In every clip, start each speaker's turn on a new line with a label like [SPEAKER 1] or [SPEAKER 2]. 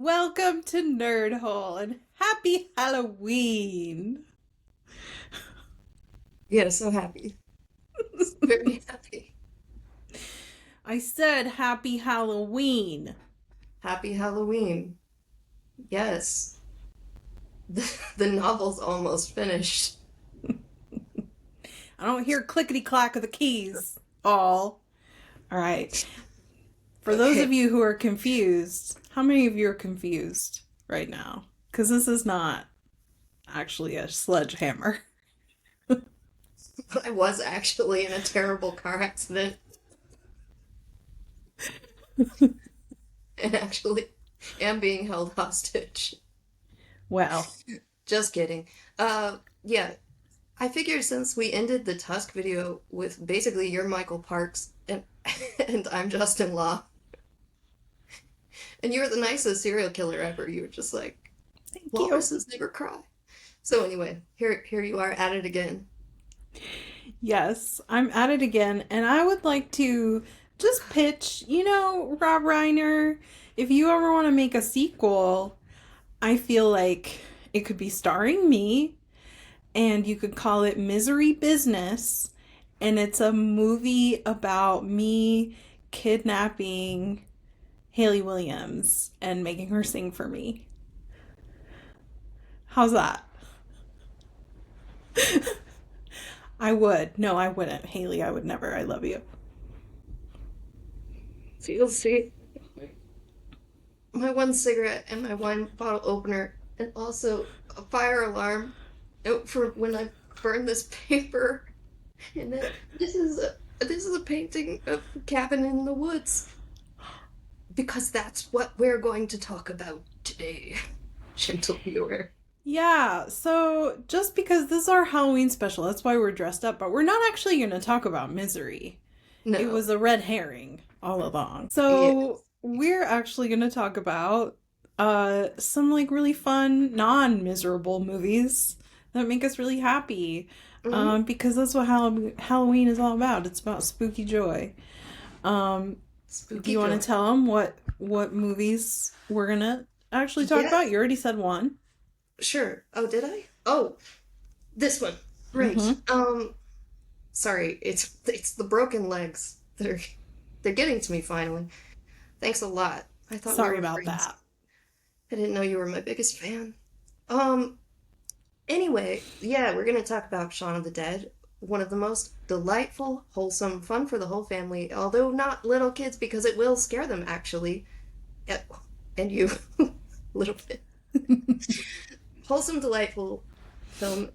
[SPEAKER 1] Welcome to Nerd Hole and happy Halloween.
[SPEAKER 2] Yeah, so happy. Very happy.
[SPEAKER 1] I said happy Halloween.
[SPEAKER 2] Happy Halloween. Yes. The novel's almost finished.
[SPEAKER 1] I don't hear clickety clack of the keys. All right. For those
[SPEAKER 2] Okay.
[SPEAKER 1] of you who are confused, how many of you are confused right now? Because this is not actually a sledgehammer.
[SPEAKER 2] I was actually in a terrible car accident and actually am being held hostage.
[SPEAKER 1] Well,
[SPEAKER 2] Just kidding. Yeah. I figured since we ended the Tusk video with basically you're Michael Parks and and I'm Justin Law, and you were the nicest serial killer ever. You were just like,
[SPEAKER 1] thank you.
[SPEAKER 2] walruses never cry. So anyway, here you are at it again.
[SPEAKER 1] Yes, I'm at it again, and I would like to just pitch, Rob Reiner, if you ever want to make a sequel, I feel like it could be starring me, and you could call it Misery Business, and it's a movie about me kidnapping Haley Williams and making her sing for me. How's that? I would. No, I wouldn't. Haley, I would never. I love you.
[SPEAKER 2] So you'll see my one cigarette and my wine bottle opener, and also a fire alarm out for when I burn this paper. And then this is a painting of a cabin in the woods because that's what we're going to talk about today, gentle viewer.
[SPEAKER 1] Yeah, so just because this is our Halloween special, that's why we're dressed up, but we're not actually going to talk about misery. It
[SPEAKER 2] No,
[SPEAKER 1] was a red herring all along.
[SPEAKER 2] yeah,
[SPEAKER 1] So we're actually going to talk about some like really fun, non-miserable movies that make us really happy.
[SPEAKER 2] hmm
[SPEAKER 1] Because that's what Halloween is all about. It's about spooky joy. Um, do
[SPEAKER 2] spooky
[SPEAKER 1] you want
[SPEAKER 2] joy.
[SPEAKER 1] to tell them what movies we're gonna actually talk
[SPEAKER 2] Yeah,
[SPEAKER 1] about? You already said one.
[SPEAKER 2] sure. Oh, did I? Oh, this one. Right.
[SPEAKER 1] Mm-hmm.
[SPEAKER 2] Sorry, it's the broken legs. They're getting to me finally. Thanks a lot. I thought we
[SPEAKER 1] Sorry
[SPEAKER 2] were
[SPEAKER 1] about
[SPEAKER 2] friends.
[SPEAKER 1] that.
[SPEAKER 2] I didn't know you were my biggest fan. Um, anyway, yeah, we're gonna talk about Shaun of the Dead, one of the most delightful, wholesome, fun for the whole family, although not little kids because it will scare them actually. Eh, and you, little bit. Wholesome, delightful film,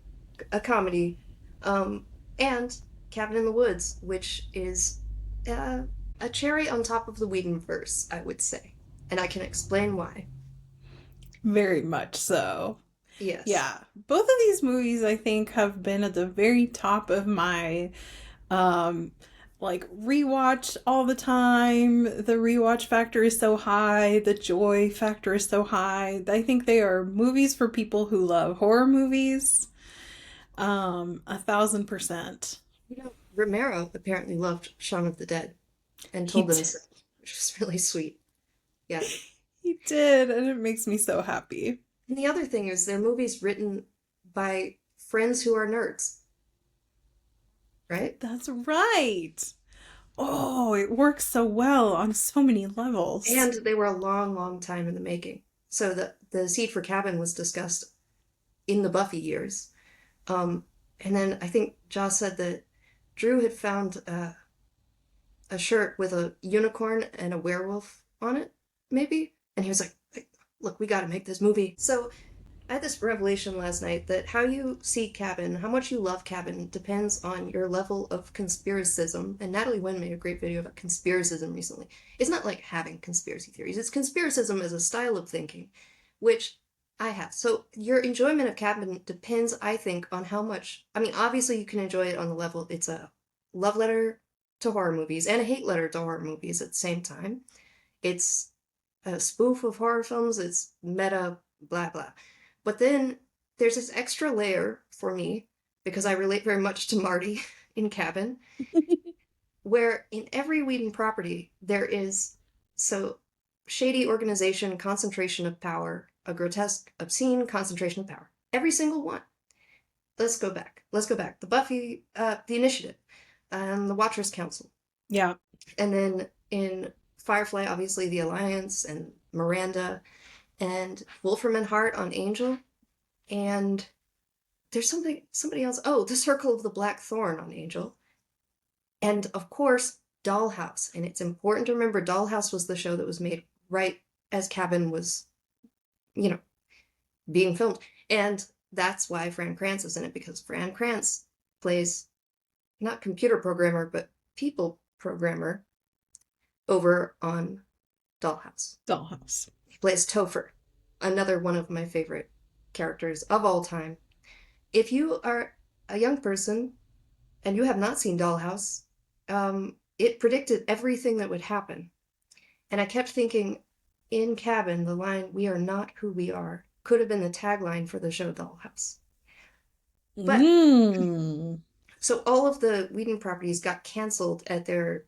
[SPEAKER 2] a comedy, um, and Cabin in the Woods, which is uh, a cherry on top of the Whedonverse, I would say. And I can explain why.
[SPEAKER 1] Very much so.
[SPEAKER 2] Yes.
[SPEAKER 1] Yeah. Both of these movies I think have been at the very top of my um like rewatch all the time. The rewatch factor is so high, the joy factor is so high. I think they are movies for people who love horror movies. 1,000%.
[SPEAKER 2] Romero apparently loved Shaun of the Dead and
[SPEAKER 1] He
[SPEAKER 2] told them
[SPEAKER 1] did.
[SPEAKER 2] so, which was really sweet. Yeah.
[SPEAKER 1] He did, and it makes me so happy.
[SPEAKER 2] And the other thing is, they're movies written by friends who are nerds, right?
[SPEAKER 1] That's right. Oh, it works so well on so many
[SPEAKER 2] And
[SPEAKER 1] levels.
[SPEAKER 2] they were a long, long time in the making. So the seed for Cabin was discussed in the Buffy years. Um, and then I think Joss said that Drew had found a shirt with a unicorn and a werewolf on it, maybe. And he was like, look, we got to make this movie. So I had this revelation last night that how you see Cabin, how much you love Cabin, depends on your level of conspiracism. And Natalie Wynn made a great video about conspiracism recently. It's not like having conspiracy theories, it's conspiracism as a style of thinking, which I have. So your enjoyment of Cabin depends, I think, on how much. I mean, obviously, you can enjoy it on the level it's a love letter to horror movies and a hate letter to horror movies at the same time. It's a spoof of horror films, it's meta, blah, blah. But then there's this extra layer for me, because I relate very much to Marty in Cabin, where in every Whedon property there is. So shady organization, concentration of power, a grotesque, obscene concentration of power. Every single one. Let's go back. The Buffy, the Initiative, and the Watchers Council.
[SPEAKER 1] Yeah.
[SPEAKER 2] And then in Firefly, obviously, the Alliance and Miranda, and Wolfram and Hart on Angel, and there's somebody else. Oh, the Circle of the Black Thorn on Angel, and of course Dollhouse. And it's important to remember Dollhouse was the show that was made right as Cabin was, being filmed, and that's why Fran Kranz is in it, because Fran Kranz plays not computer programmer but people programmer over on Dollhouse. He plays Topher, another one of my favorite characters of all time. If you are a young person and you have not seen Dollhouse, it predicted everything that would happen. And I kept thinking, in Cabin, the line, "We are not who we are," could have been the tagline for the show Dollhouse. But so all of the Whedon properties got canceled at their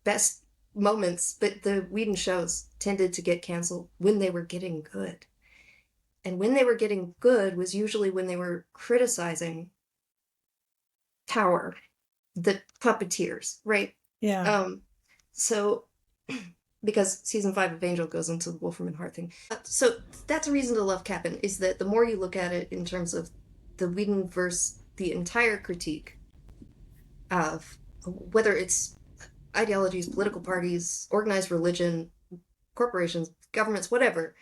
[SPEAKER 2] best moments, but the Whedon shows tended to get canceled when they were getting good. And when they were getting good was usually when they were criticizing power, the puppeteers, right?
[SPEAKER 1] Yeah.
[SPEAKER 2] So because season 5 of Angel goes into the Wolfram and Hart thing. So that's a reason to love Cabin, is that the more you look at it in terms of the Whedonverse, the entire critique of whether it's ideologies, political parties, organized religion, corporations, governments, whatever,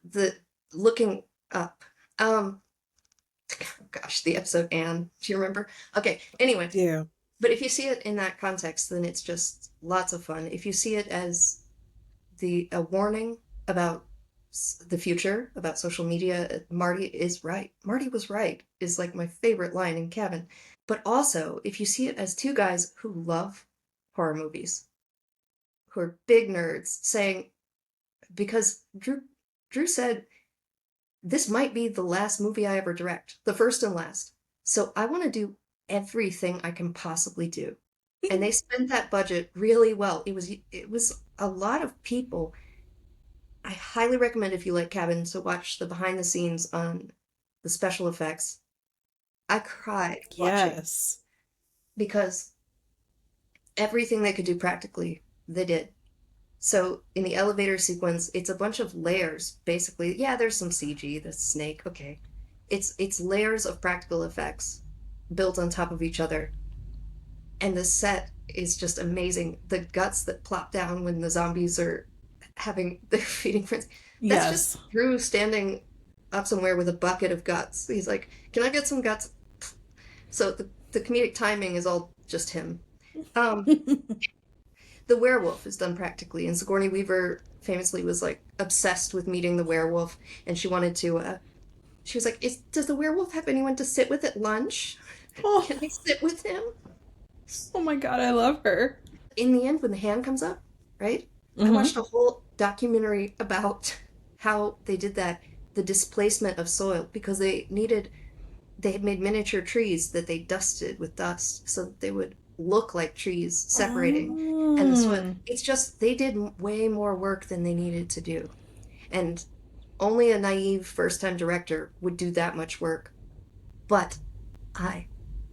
[SPEAKER 2] the looking up. Gosh, the episode Anne, do you remember? Okay, anyway.
[SPEAKER 1] Yeah.
[SPEAKER 2] But if you see it in that context, then it's just lots of fun. If you see it as a warning about the future, about social media, Marty is right. Marty was right is like my favorite line in Cabin. But also, if you see it as two guys who love horror movies, who are big nerds, saying, because Drew said, this might be the last movie I ever direct, the first and last. So I want to do everything I can possibly do. And they spent that budget really well. It was a lot of people. I highly recommend, if you like Cabin, to watch the behind the scenes on the special effects. I cried watching.
[SPEAKER 1] Yes.
[SPEAKER 2] Because everything they could do practically, they did. So in the elevator sequence, it's a bunch of layers, basically. Yeah, there's some CG, the snake, okay. It's layers of practical effects built on top of each other. And the set is just amazing. The guts that plop down when the zombies are having their feeding frenzy. That's just Drew standing up somewhere with a bucket of guts. He's like, "Can I get some guts?" So the comedic timing is all just him. The werewolf is done practically, and Sigourney Weaver famously was like obsessed with meeting the werewolf, and she wanted to. She was like, "Does the werewolf have anyone to sit with at lunch?
[SPEAKER 1] Oh.
[SPEAKER 2] Can I sit with him?"
[SPEAKER 1] Oh my god, I love her.
[SPEAKER 2] In the end, when the hand comes up, right?
[SPEAKER 1] Mm-hmm.
[SPEAKER 2] I watched a whole documentary about how they did that, the displacement of soil, because they had made miniature trees that they dusted with dust so that they would look like trees separating. And the soil, it's just, they did way more work than they needed to do. And only a naive first-time director would do that much work. But I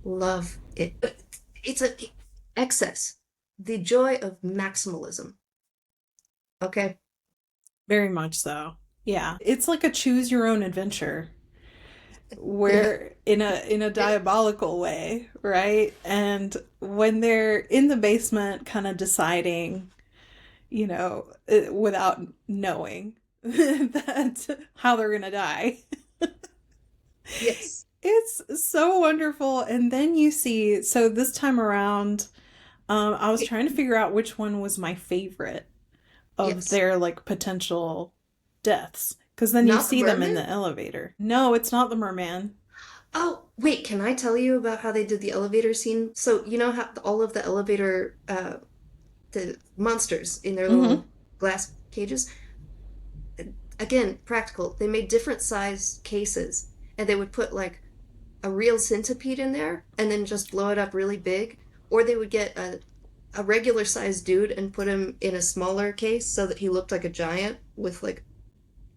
[SPEAKER 2] love it. It's an excess. The joy of maximalism. Okay?
[SPEAKER 1] Very much so. Yeah. It's like a choose your own adventure. Where in a diabolical way, right? And when they're in the basement kind of deciding, without knowing that how they're gonna die.
[SPEAKER 2] Yes.
[SPEAKER 1] It's so wonderful. And then you see, so this time around, I was trying to figure out which one was my favorite of their like potential deaths. Because then you see them in the elevator. No, it's not the merman.
[SPEAKER 2] Oh, wait, can I tell you about how they did the elevator scene? So, you know how all of the elevator, the monsters in their little glass cages? Again, practical. They made different size cases, and they would put like a real centipede in there and then just blow it up really big. Or they would get a regular sized dude and put him in a smaller case so that he looked like a giant with like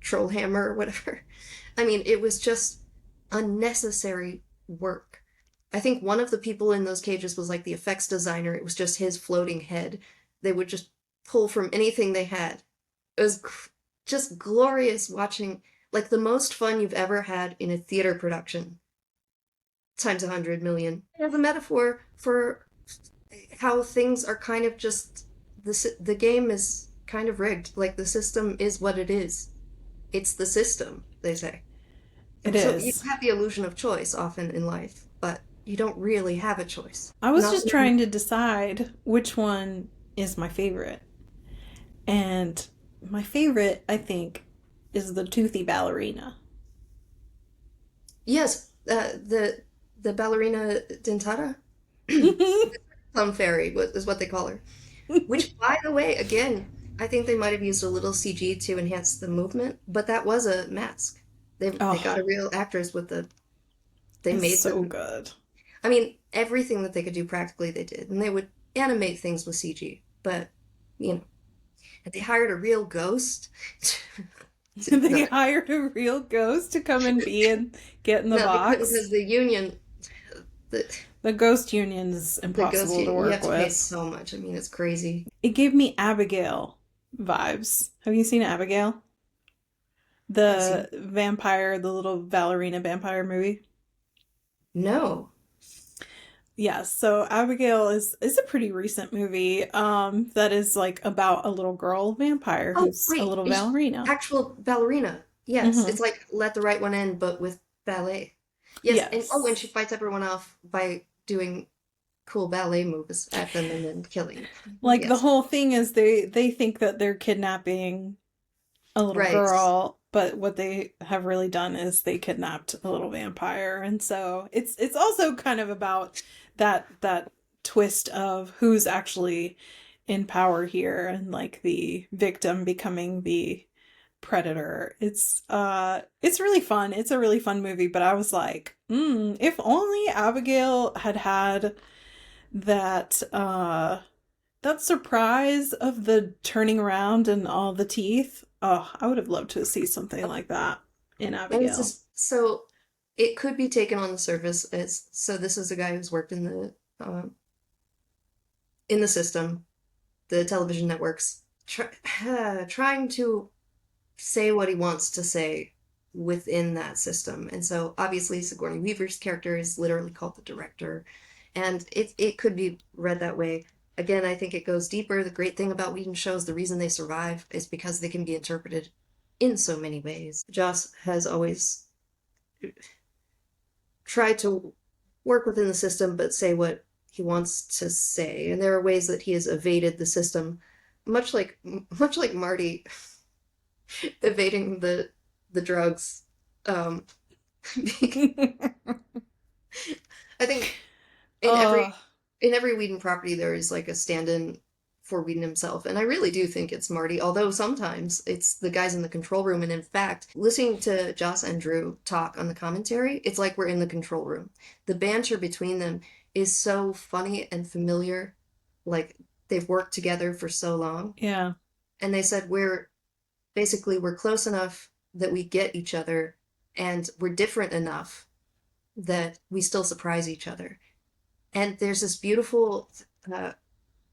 [SPEAKER 2] troll hammer or whatever. I mean, it was just unnecessary work. I think one of the people in those cages was like the effects designer. It was just his floating head. They would just pull from anything they had. It was just glorious watching, like the most fun you've ever had in a theater production times 100 million. As a metaphor for how things are kind of just the game is kind of rigged. Like the system is what it is. It's the system, they say.
[SPEAKER 1] It
[SPEAKER 2] And so you
[SPEAKER 1] is.
[SPEAKER 2] have the illusion of choice often in life, but you don't really have a choice.
[SPEAKER 1] I was
[SPEAKER 2] Not
[SPEAKER 1] just trying to decide which one is my favorite. And my favorite, I think, is the toothy ballerina.
[SPEAKER 2] yes, the ballerina dentata, plum fairy is what they call her. Which, by the way, again, I think they might have used a little CG to enhance the movement, but that was a mask. They got
[SPEAKER 1] Oh,
[SPEAKER 2] a real actors with the they
[SPEAKER 1] it's
[SPEAKER 2] made
[SPEAKER 1] so
[SPEAKER 2] them.
[SPEAKER 1] good.
[SPEAKER 2] I mean, everything that they could do practically they did, and they would animate things with CG, but you know, and they hired a real ghost.
[SPEAKER 1] They
[SPEAKER 2] No,
[SPEAKER 1] hired a real ghost to come and be and get in the
[SPEAKER 2] no, they couldn't because
[SPEAKER 1] box.
[SPEAKER 2] the union, the
[SPEAKER 1] The ghost union is
[SPEAKER 2] the ghost
[SPEAKER 1] impossible to
[SPEAKER 2] union, you have
[SPEAKER 1] work
[SPEAKER 2] to pay
[SPEAKER 1] with.
[SPEAKER 2] so much. I mean, it's crazy.
[SPEAKER 1] It gave me Abigail vibes. Have you seen Abigail?
[SPEAKER 2] I've seen
[SPEAKER 1] The vampire, the little ballerina vampire movie?
[SPEAKER 2] no.
[SPEAKER 1] Yes, so Abigail is a pretty recent movie that is like about a little girl vampire
[SPEAKER 2] Oh,
[SPEAKER 1] who's a
[SPEAKER 2] wait,
[SPEAKER 1] little
[SPEAKER 2] it's
[SPEAKER 1] ballerina.
[SPEAKER 2] actual ballerina. Yes,
[SPEAKER 1] Hmm.
[SPEAKER 2] it's like Let the Right One In, but with ballet. Yes, and oh, and she
[SPEAKER 1] Yes.
[SPEAKER 2] fights everyone off by doing cool ballet moves at them and then killing.
[SPEAKER 1] Like the
[SPEAKER 2] Yes,
[SPEAKER 1] whole thing is they think that they're kidnapping a little
[SPEAKER 2] right.
[SPEAKER 1] girl, but what they have really done is they kidnapped a little vampire. And so it's also kind of about that twist of who's actually in power here and like the victim becoming the predator. It's really fun. It's a really fun movie, but I was like, if only Abigail had had that that surprise of the turning around and all the teeth. Oh, I would have loved to see something like that in
[SPEAKER 2] And it's
[SPEAKER 1] Abigail.
[SPEAKER 2] just so it could be taken on the surface as so this is a guy who's worked in the system, the television networks, trying to say what he wants to say within that system. And so obviously Sigourney Weaver's character is literally called the director. And it could be read that way. Again, I think it goes deeper. The great thing about Whedon shows, the reason they survive is because they can be interpreted in so many ways. Joss has always tried to work within the system but say what he wants to say. And there are ways that he has evaded the system, much like Marty evading the drugs. Um, I think in every
[SPEAKER 1] Oh,
[SPEAKER 2] in every Whedon property there is like a stand-in for Whedon himself, and I really do think it's Marty. Although sometimes it's the guys in the control room, and in fact, listening to Joss and Drew talk on the commentary, it's like we're in the control room. The banter between them is so funny and familiar, like they've worked together for so long,
[SPEAKER 1] yeah.
[SPEAKER 2] and they said we're close enough that we get each other, and we're different enough that we still surprise each other. And there's this beautiful uh,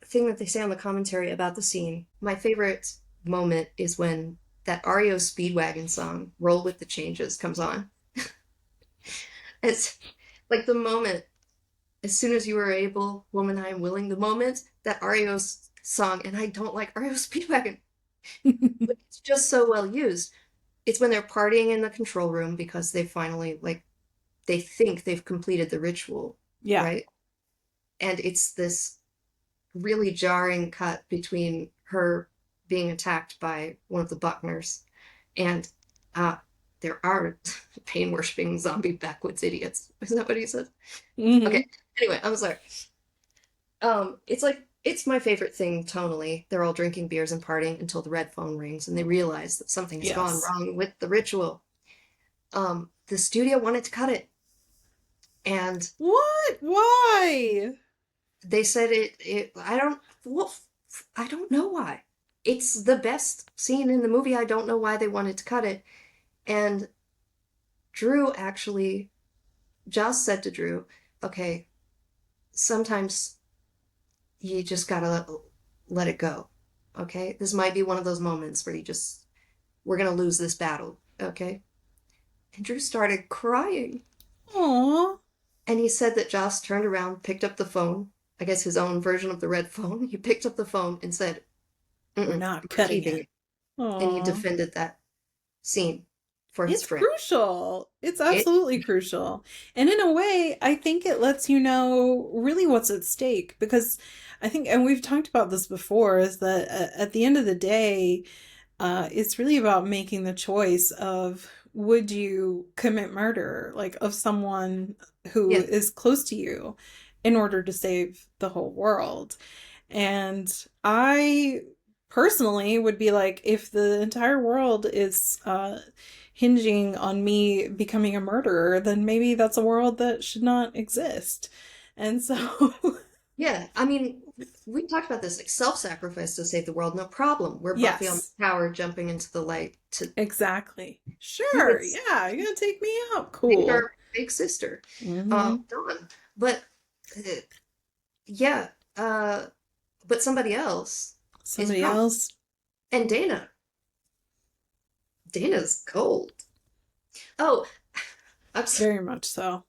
[SPEAKER 2] thing that they say on the commentary about the scene. My favorite moment is when that REO Speedwagon song, Roll with the Changes, comes on. It's like the moment, as soon as you are able, woman, I am willing, the moment that REO song, and I don't like REO Speedwagon, but it's just so well used. It's when they're partying in the control room because they finally, like, they think they've completed the ritual,
[SPEAKER 1] Yeah.
[SPEAKER 2] right? And it's this really jarring cut between her being attacked by one of the Buckners and uh, there are pain worshipping zombie backwoods idiots. Is that what he said?
[SPEAKER 1] Hmm.
[SPEAKER 2] Okay. Anyway, I'm sorry. It's like it's my favorite thing tonally. They're all drinking beers and partying until the red phone rings and they realize that something has gone
[SPEAKER 1] Yes.
[SPEAKER 2] wrong with the ritual. The studio wanted to cut it, and
[SPEAKER 1] What? Why?
[SPEAKER 2] they said well, I don't know why. It's the best scene in the movie. I don't know why they wanted to cut it. And Drew actually, Joss said to Drew, okay, sometimes you just gotta let it go. Okay? This might be one of those moments where we're gonna lose this battle. Okay? And Drew started crying.
[SPEAKER 1] Aw,
[SPEAKER 2] And he said that Joss turned around, picked up the phone, I guess his own version of the red phone. He picked up the phone and said,
[SPEAKER 1] we're
[SPEAKER 2] mm-mm,
[SPEAKER 1] not
[SPEAKER 2] we're
[SPEAKER 1] cutting
[SPEAKER 2] keeping
[SPEAKER 1] it.
[SPEAKER 2] it. And he
[SPEAKER 1] Aw.
[SPEAKER 2] defended that scene for his
[SPEAKER 1] It's
[SPEAKER 2] friend.
[SPEAKER 1] crucial. It's
[SPEAKER 2] It,
[SPEAKER 1] absolutely crucial. And in a way, I think it lets you know really what's at stake because I think, and we've talked about this before, is that at the end of the day, it's really about making the choice of would you commit murder, like of someone who
[SPEAKER 2] yeah,
[SPEAKER 1] is close to you in order to save the whole world. And I personally would be like, if the entire world is hinging on me becoming a murderer, then maybe that's a world that should not exist. And so,
[SPEAKER 2] yeah. I mean, we talked about this, like self-sacrifice to save the world, no problem. We're Buffy on
[SPEAKER 1] yes,
[SPEAKER 2] the tower jumping into the light to
[SPEAKER 1] exactly.
[SPEAKER 2] do
[SPEAKER 1] Sure,
[SPEAKER 2] its
[SPEAKER 1] yeah, you're gonna take me out.
[SPEAKER 2] save
[SPEAKER 1] Cool.
[SPEAKER 2] our big sister,
[SPEAKER 1] Hmm.
[SPEAKER 2] Dawn. But uh, yeah, but somebody else is
[SPEAKER 1] Somebody
[SPEAKER 2] drunk.
[SPEAKER 1] else,
[SPEAKER 2] And Dana's cold. Oh, I'm so,
[SPEAKER 1] very much so.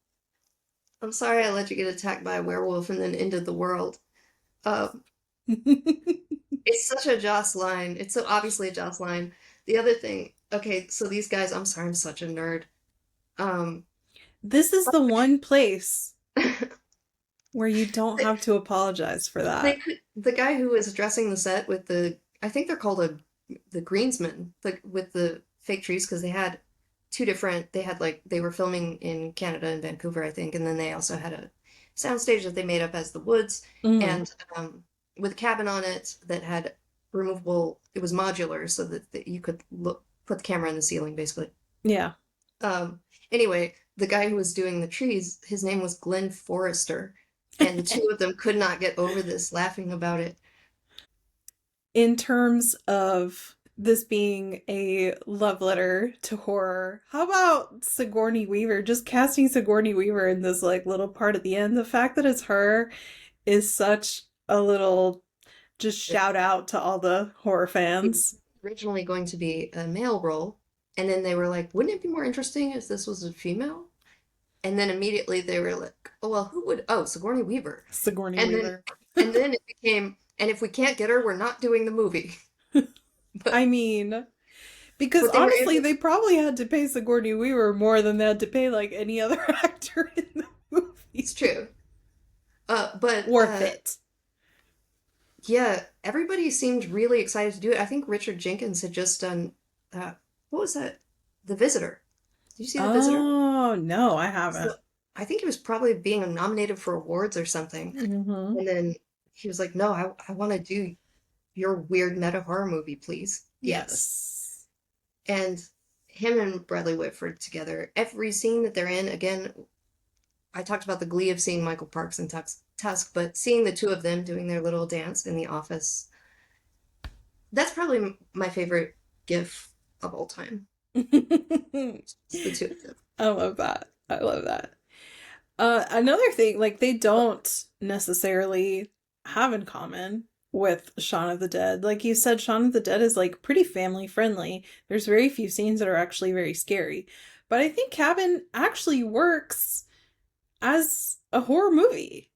[SPEAKER 2] I'm sorry I let you get attacked by a werewolf and then ended the world. Um, it's such a Joss line. It's so obviously a Joss line. The other thing, okay, so these guys, I'm sorry, I'm such a nerd. Um,
[SPEAKER 1] This is the one place
[SPEAKER 2] they,
[SPEAKER 1] where you don't have to apologize for that.
[SPEAKER 2] the guy who was dressing the set with I think they're called the greensmen, with the fake trees, because they had like, they were filming in Canada and Vancouver, I think, and then they also had a soundstage that they made up as the woods,
[SPEAKER 1] Mm,
[SPEAKER 2] and with a cabin on it that had removable, it was modular so that you could put the camera in the ceiling, basically.
[SPEAKER 1] yeah.
[SPEAKER 2] Um, anyway, the guy who was doing the trees, his name was Glenn Forrester, and the two of them could not get over this, laughing about it.
[SPEAKER 1] In terms of this being a love letter to horror, how about Sigourney Weaver? Just casting Sigourney Weaver in this like little part at the end. The fact that it's her is such a little just shout out to all the horror
[SPEAKER 2] It was
[SPEAKER 1] fans.
[SPEAKER 2] originally going to be a male role, and then they were like, wouldn't it be more interesting if this was a female? And then immediately they were like, oh well, who would? Oh, Sigourney Weaver.
[SPEAKER 1] Sigourney
[SPEAKER 2] And then
[SPEAKER 1] Weaver.
[SPEAKER 2] and then it became, and if we can't get her, we're not doing the movie.
[SPEAKER 1] I
[SPEAKER 2] But
[SPEAKER 1] mean, because
[SPEAKER 2] they were
[SPEAKER 1] honestly,
[SPEAKER 2] able.
[SPEAKER 1] they probably had to pay Sigourney Weaver more than they had to pay like any other actor in the movie.
[SPEAKER 2] It's true. But
[SPEAKER 1] Worth it.
[SPEAKER 2] yeah, everybody seemed really excited to do it. I think Richard Jenkins had just done what was that? The Visitor. Did you see The Visitor?
[SPEAKER 1] Oh, no, I haven't.
[SPEAKER 2] So I think he was probably being nominated for awards or something.
[SPEAKER 1] Hmm.
[SPEAKER 2] And then he was like, "No, I want to do your weird meta horror movie, please." Yes.
[SPEAKER 1] Yes.
[SPEAKER 2] And him and Bradley Whitford together, every scene that they're in, again, I talked about the glee of seeing Michael Parks and Tusk, but seeing the two of them doing their little dance in the office, that's probably my favorite GIF of all time.
[SPEAKER 1] I
[SPEAKER 2] It's the two of them.
[SPEAKER 1] love that. I love that. Another thing, like they don't necessarily have in common with Shaun of the Dead. Like you said, Shaun of the Dead is like pretty family friendly. There's very few scenes that are actually very scary. But I think Cabin actually works as a horror movie.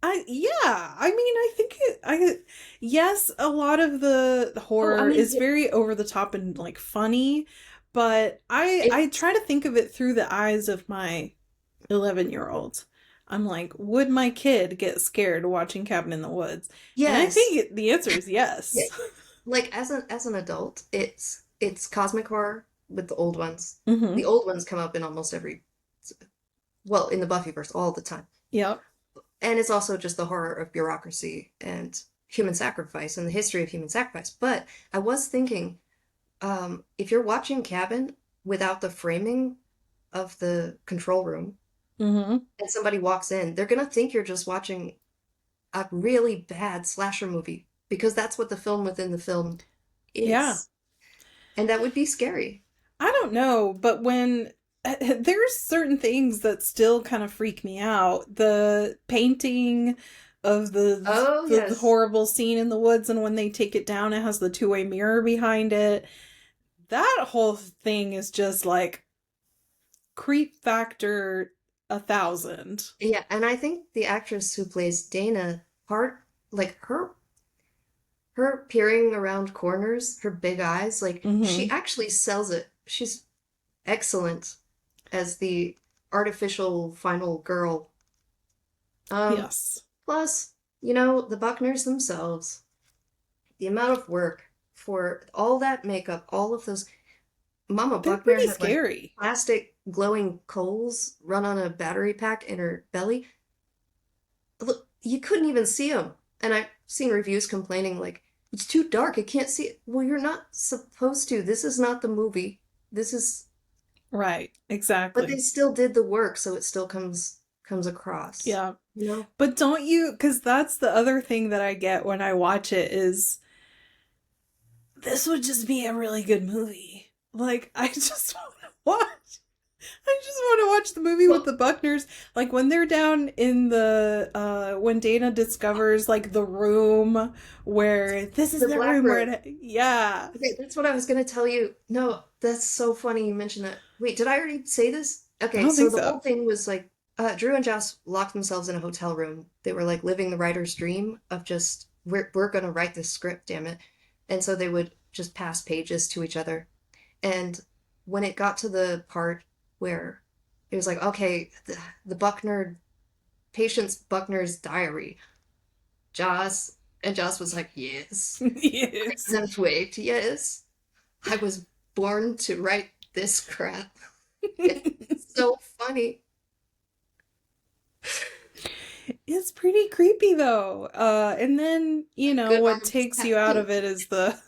[SPEAKER 1] I mean I think yes, a lot of the
[SPEAKER 2] Oh, I
[SPEAKER 1] horror
[SPEAKER 2] mean,
[SPEAKER 1] is very over the top and like funny, but I
[SPEAKER 2] it's
[SPEAKER 1] try to think of it through the eyes of my 11-year-old. I'm like, would my kid get scared watching Cabin in the Woods? And I
[SPEAKER 2] yes.
[SPEAKER 1] think the answer is
[SPEAKER 2] Yeah.
[SPEAKER 1] yes.
[SPEAKER 2] Like as an adult, it's cosmic horror with the old ones. The
[SPEAKER 1] Hmm.
[SPEAKER 2] old ones come up in almost every, well, in the Buffyverse all the time.
[SPEAKER 1] Yep.
[SPEAKER 2] And it's also just the horror of bureaucracy and human sacrifice and the history of human sacrifice. But I was thinking, if you're watching Cabin without the framing of the control room,
[SPEAKER 1] Mm-hmm.
[SPEAKER 2] and somebody walks in, they're gonna think you're just watching a really bad slasher movie because that's what the film within the film
[SPEAKER 1] Yeah.
[SPEAKER 2] is. And that would be scary.
[SPEAKER 1] I don't know, but when there's certain things that still kind of freak me out. The painting of
[SPEAKER 2] Oh,
[SPEAKER 1] the
[SPEAKER 2] yes.
[SPEAKER 1] horrible scene in the woods, and when they take it down, it has the two-way mirror behind it. That whole thing is just like creep factor 1,000.
[SPEAKER 2] Yeah, and I think the actress who plays Dana, part like her peering around corners, her big eyes, like she
[SPEAKER 1] Mm-hmm.
[SPEAKER 2] actually sells it. She's excellent as the artificial final girl. Um,
[SPEAKER 1] Yes.
[SPEAKER 2] plus, the Buckners themselves, the amount of work for all that makeup, all of those. Mama
[SPEAKER 1] They're
[SPEAKER 2] Buckner
[SPEAKER 1] pretty
[SPEAKER 2] had like
[SPEAKER 1] scary.
[SPEAKER 2] plastic glowing coals run on a battery pack in her belly. Look, you couldn't even see them. And I've seen reviews complaining like, it's too dark, I can't see it. Well, you're not supposed to. This is not the movie. This is,
[SPEAKER 1] Right.
[SPEAKER 2] but they
[SPEAKER 1] Exactly.
[SPEAKER 2] still did the work, so it still comes across.
[SPEAKER 1] Yeah.
[SPEAKER 2] You know?
[SPEAKER 1] But don't you, because that's the other thing that I get when I watch it is this would just be a really good movie. Like, I just want to watch. I just want to watch the movie with
[SPEAKER 2] Well,
[SPEAKER 1] the Buckners. Like when they're down in when Dana discovers like the room where this is
[SPEAKER 2] the
[SPEAKER 1] the
[SPEAKER 2] Black
[SPEAKER 1] room where
[SPEAKER 2] Room.
[SPEAKER 1] it, yeah.
[SPEAKER 2] Okay, that's what I was gonna tell you. No, that's so funny you mentioned that. Wait, did I already say this?
[SPEAKER 1] I
[SPEAKER 2] Okay,
[SPEAKER 1] don't
[SPEAKER 2] so
[SPEAKER 1] think
[SPEAKER 2] the
[SPEAKER 1] so.
[SPEAKER 2] whole thing was like Drew and Joss locked themselves in a hotel room. They were like living the writer's dream of just we're gonna write this script, damn it. And so they would just pass pages to each other. And when it got to the part where it was like, okay, the Buckner patient's Buckner's diary, Joss and Joss was like, yes, I
[SPEAKER 1] Yes.
[SPEAKER 2] can't wait, yes. I was born to write this crap. It's so funny.
[SPEAKER 1] It's pretty creepy though. And then,
[SPEAKER 2] Good
[SPEAKER 1] what
[SPEAKER 2] arms
[SPEAKER 1] takes you out
[SPEAKER 2] captain.
[SPEAKER 1] of it is the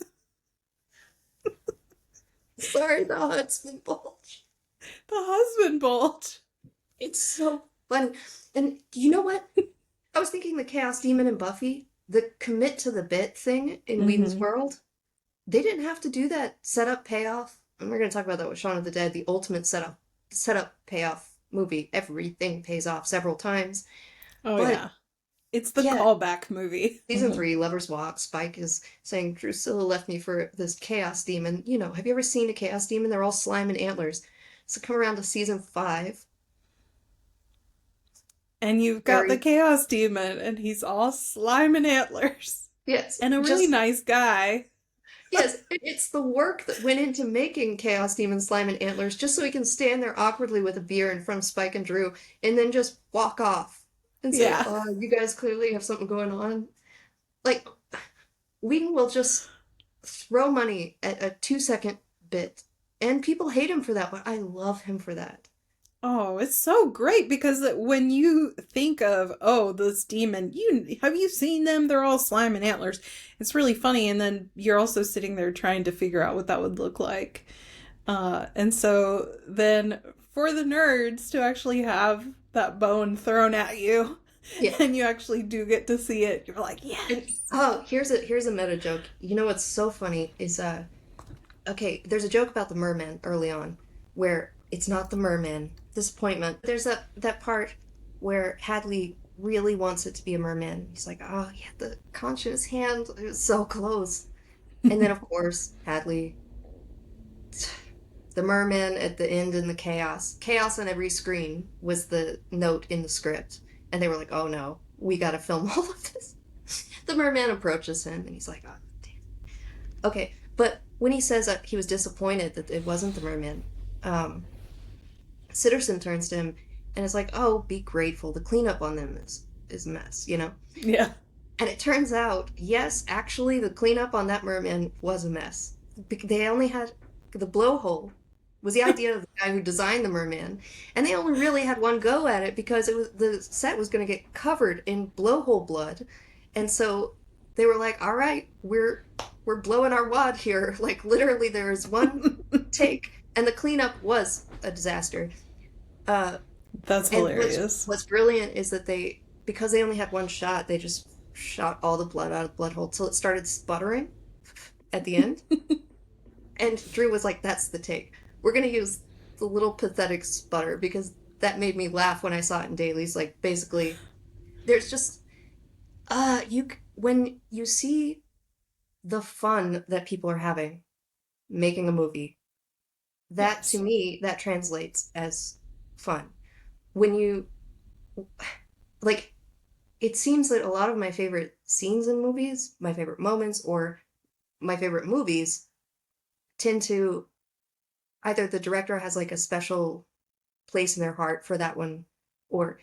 [SPEAKER 2] Sorry, the Huntsman bulge.
[SPEAKER 1] the husband bolt.
[SPEAKER 2] It's so funny. And you know what? I was thinking the Chaos Demon and Buffy, the commit to the bit thing in Whedon's
[SPEAKER 1] Mm-hmm.
[SPEAKER 2] world, they didn't have to do that setup payoff. And we're going to talk about that with Shaun of the Dead, the ultimate setup payoff movie. Everything pays off several times.
[SPEAKER 1] Oh
[SPEAKER 2] But
[SPEAKER 1] yeah. It's the
[SPEAKER 2] yeah,
[SPEAKER 1] callback movie.
[SPEAKER 2] season
[SPEAKER 1] Mm-hmm.
[SPEAKER 2] 3, Lover's Walk, Spike is saying Drusilla left me for this chaos demon. Have you ever seen a chaos demon? They're all slime and antlers. So come around to season 5.
[SPEAKER 1] And you've got the
[SPEAKER 2] Very,
[SPEAKER 1] Chaos Demon, and he's all slime and antlers.
[SPEAKER 2] yes,
[SPEAKER 1] And a really
[SPEAKER 2] just,
[SPEAKER 1] nice guy.
[SPEAKER 2] yes, it's the work that went into making Chaos Demon Slime and Antlers just so he can stand there awkwardly with a beer in front of Spike and Drew and then just walk off and say,
[SPEAKER 1] Yeah.
[SPEAKER 2] oh, you guys clearly have something going on. Like, Whedon will just throw money at a 2-second bit. And people hate him for that, but I love him for that.
[SPEAKER 1] Oh, it's so great because when you think of, oh, this demon, have you seen them? They're all slime and antlers. It's really funny, and then you're also sitting there trying to figure out what that would look like. And so then for the nerds to actually have that bone thrown at you,
[SPEAKER 2] Yeah.
[SPEAKER 1] and you actually do get to see it, you're like,
[SPEAKER 2] And
[SPEAKER 1] yes.
[SPEAKER 2] oh, here's a meta joke. You know what's so funny is okay, there's a joke about the merman early on where it's not the merman. Disappointment. There's that part where Hadley really wants it to be a merman. He's like, oh, he had the conch in his hand. It was so close. And then, of course, Hadley, the merman at the end in the chaos. Chaos on every screen was the note in the script. And they were like, oh no, we gotta film all of this. The merman approaches him and he's like, oh, damn. Okay, but when he says that he was disappointed that it wasn't the merman, um, Sitterson turns to him and is like, "Oh, be grateful. The cleanup on them is a mess."
[SPEAKER 1] Yeah.
[SPEAKER 2] And it turns out, yes, actually, the cleanup on that merman was a mess. They only had the blowhole was the idea of the guy who designed the merman, and they only really had one go at it because the set was going to get covered in blowhole blood, and so they were like, "All right, we're blowing our wad here." Like literally, there was one take, and the cleanup was a disaster. Uh,
[SPEAKER 1] That's
[SPEAKER 2] And
[SPEAKER 1] hilarious.
[SPEAKER 2] what's brilliant is that because they only had one shot, they just shot all the blood out of the blood hole till it started sputtering at the end. And Drew was like, "That's the take. We're gonna use the little pathetic sputter because that made me laugh when I saw it in dailies." Like basically, there's just when you see the fun that people are having making a movie, that to
[SPEAKER 1] Yes.
[SPEAKER 2] me that translates as fun. When you like, it seems that a lot of my favorite scenes in movies, my favorite moments, or my favorite movies tend to either the director has like a special place in their heart for that one, or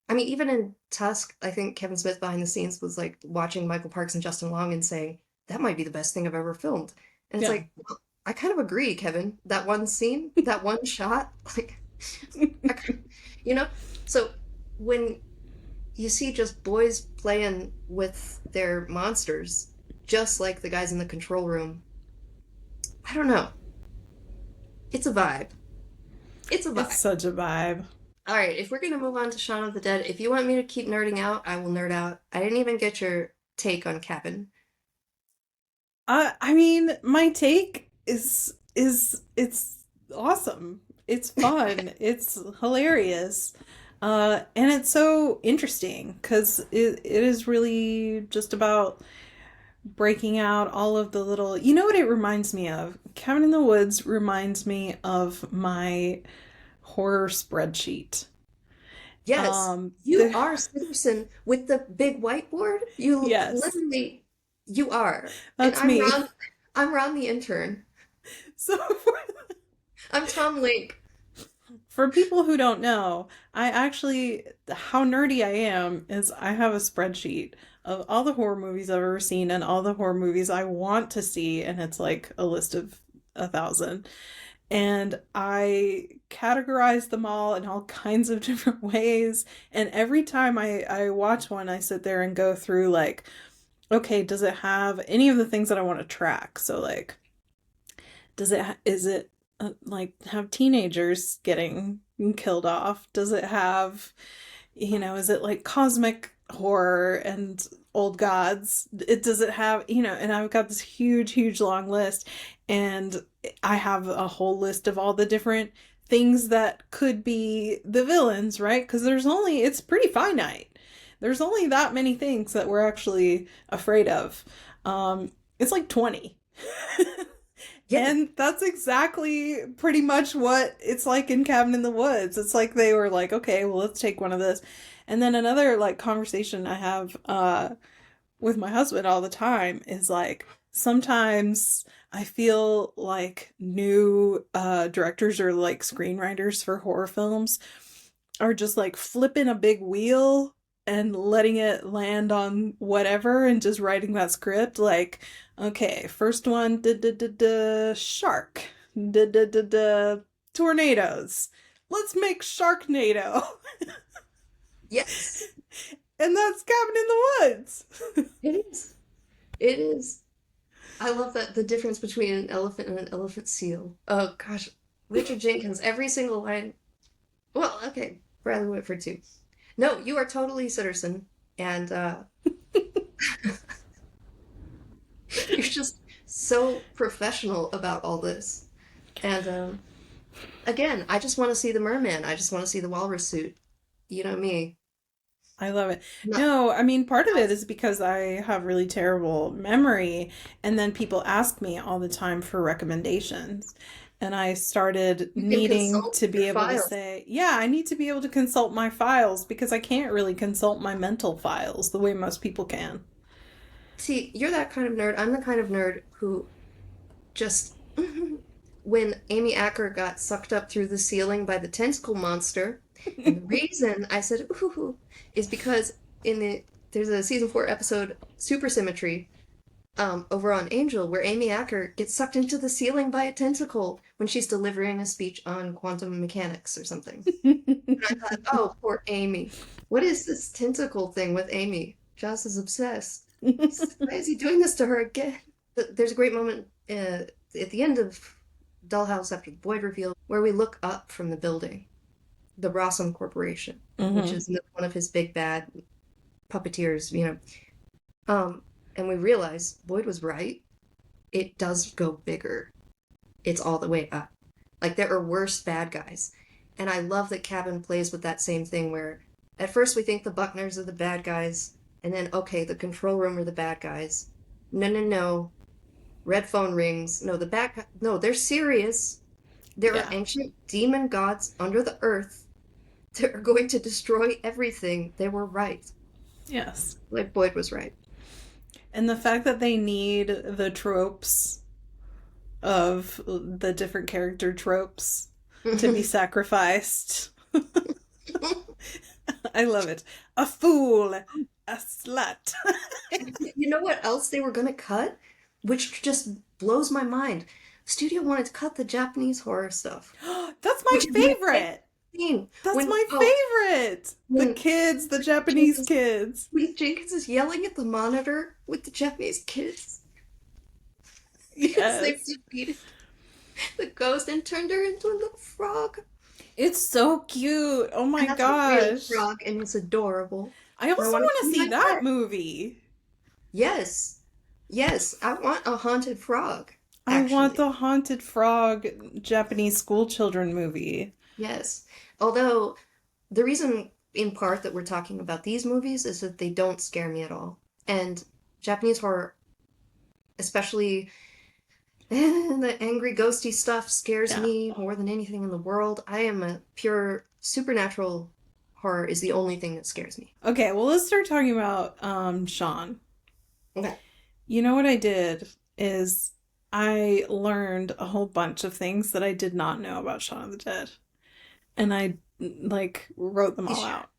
[SPEAKER 2] I mean, even in Tusk, I think Kevin Smith behind the scenes was like watching Michael Parks and Justin Long and saying, that might be the best thing I've ever filmed. And it's
[SPEAKER 1] Yeah.
[SPEAKER 2] like, well, I kind of agree, Kevin. That one scene, that one shot, like, I, you know? So when you see just boys playing with their monsters, just like the guys in the control room, I don't know. It's a vibe. It's a
[SPEAKER 1] It's
[SPEAKER 2] vibe.
[SPEAKER 1] such a vibe.
[SPEAKER 2] All right, if we're going to move on to Shaun of the Dead, if you want me to keep nerding out, I will nerd out. I didn't even get your take on Cabin.
[SPEAKER 1] I mean, my take is it's awesome. It's fun. It's hilarious. And it's so interesting because it is really just about breaking out all of the little, you know what it reminds me of? Cabin in the Woods reminds me of my horror spreadsheet.
[SPEAKER 2] Yes, you
[SPEAKER 1] The
[SPEAKER 2] are Simpson with the big whiteboard. You
[SPEAKER 1] yes,
[SPEAKER 2] literally, you are. And
[SPEAKER 1] that's me.
[SPEAKER 2] I'm Ron the intern.
[SPEAKER 1] So for
[SPEAKER 2] I'm Tom Link.
[SPEAKER 1] For people who don't know, I actually, how nerdy I am is I have a spreadsheet of all the horror movies I've ever seen and all the horror movies I want to see, and it's like a list of 1,000. And I categorize them all in all kinds of different ways. And every time I watch one, I sit there and go through like, okay, does it have any of the things that I want to track? So like, is it like have teenagers getting killed off? Does it have, is it like cosmic horror and old gods? Does it have, and I've got this huge long list, and I have a whole list of all the different things that could be the villains, right? Because it's pretty finite. There's only that many things that we're actually afraid of. It's like 20.
[SPEAKER 2] Yeah,
[SPEAKER 1] And that's exactly pretty much what it's like in Cabin in the Woods. It's like they were like, okay, well, let's take one of this. And then another like conversation I have with my husband all the time is like sometimes I feel like new directors or like screenwriters for horror films are just like flipping a big wheel and letting it land on whatever and just writing that script like, okay, first one, shark, tornadoes, let's make Sharknado.
[SPEAKER 2] yes,
[SPEAKER 1] And that's Cabin in the Woods.
[SPEAKER 2] it is. It is. I love that the difference between an elephant and an elephant seal. Oh gosh, Richard Jenkins, every single line. Well, okay, Bradley Whitford too. No, you are totally Sitterson, and you're just so professional about all this. And again, I just want to see the merman. I just want to see the walrus suit. You know me.
[SPEAKER 1] I love it.
[SPEAKER 2] Not,
[SPEAKER 1] No, I mean, part of
[SPEAKER 2] not
[SPEAKER 1] it is because I have really terrible memory, and then people ask me all the time for recommendations. And I started
[SPEAKER 2] you can
[SPEAKER 1] needing
[SPEAKER 2] consult
[SPEAKER 1] to
[SPEAKER 2] your
[SPEAKER 1] be able to
[SPEAKER 2] files.
[SPEAKER 1] say, yeah, I need to be able to consult my files because I can't really consult my mental files the way most people can.
[SPEAKER 2] See, you're that kind of nerd. I'm the kind of nerd who just when Amy Acker got sucked up through the ceiling by the tentacle monster, and the reason I said ooh is because there's a season 4 episode Supersymmetry over on Angel where Amy Acker gets sucked into the ceiling by a tentacle when she's delivering a speech on quantum mechanics or something. And I thought, oh, poor Amy. What is this tentacle thing with Amy? Joss is obsessed. Why is he doing this to her again? There's a great moment at the end of Dollhouse after the Boyd reveal where we look up from the building the Rossum Corporation, which
[SPEAKER 1] Mm-hmm.
[SPEAKER 2] is one of his big bad puppeteers, you know. And we realize Boyd was right. It does go bigger. It's all the way up. Like there are worse bad guys. And I love that Cabin plays with that same thing where at first we think the Buckners are the bad guys, and then okay, the control room are the bad guys. No, no, no. Red phone rings. No, no, they're serious. There are
[SPEAKER 1] Yeah.
[SPEAKER 2] ancient demon gods under the earth that are going to destroy everything. They were right.
[SPEAKER 1] Yes.
[SPEAKER 2] Like Boyd was right.
[SPEAKER 1] And the fact that they need the tropes of the different character tropes to be sacrificed. I love it. A fool, a slut.
[SPEAKER 2] You know what else they were going to cut? Which just blows my mind. Studio wanted to cut the Japanese horror stuff.
[SPEAKER 1] That's my
[SPEAKER 2] Which would be a great
[SPEAKER 1] favorite.
[SPEAKER 2] scene.
[SPEAKER 1] That's
[SPEAKER 2] When,
[SPEAKER 1] my
[SPEAKER 2] oh,
[SPEAKER 1] favorite. The
[SPEAKER 2] when
[SPEAKER 1] kids, the Japanese
[SPEAKER 2] Jenkins,
[SPEAKER 1] kids.
[SPEAKER 2] when Jenkins is yelling at the monitor with the Japanese kids because they've
[SPEAKER 1] Yes.
[SPEAKER 2] defeated the ghost and turned her into a little frog.
[SPEAKER 1] It's so cute. Oh my
[SPEAKER 2] And that's a real
[SPEAKER 1] gosh.
[SPEAKER 2] frog, and it's adorable.
[SPEAKER 1] I
[SPEAKER 2] And I
[SPEAKER 1] also
[SPEAKER 2] want
[SPEAKER 1] want
[SPEAKER 2] to
[SPEAKER 1] to
[SPEAKER 2] see
[SPEAKER 1] see
[SPEAKER 2] my
[SPEAKER 1] that
[SPEAKER 2] art.
[SPEAKER 1] movie.
[SPEAKER 2] Yes, yes, I want a haunted frog,
[SPEAKER 1] I want
[SPEAKER 2] actually.
[SPEAKER 1] the Haunted Frog Japanese school children movie.
[SPEAKER 2] Yes. Although the reason in part that we're talking about these movies is that they don't scare me at all. And Japanese horror, especially the angry ghosty stuff, scares
[SPEAKER 1] Yeah.
[SPEAKER 2] me more than anything in the world. I am a pure supernatural horror is the only thing that scares me.
[SPEAKER 1] Okay, well, let's start talking about Shaun.
[SPEAKER 2] Okay.
[SPEAKER 1] You know what I did is I learned a whole bunch of things that I did not know about Shaun of the Dead. And I like wrote them
[SPEAKER 2] You
[SPEAKER 1] all
[SPEAKER 2] sure?
[SPEAKER 1] out.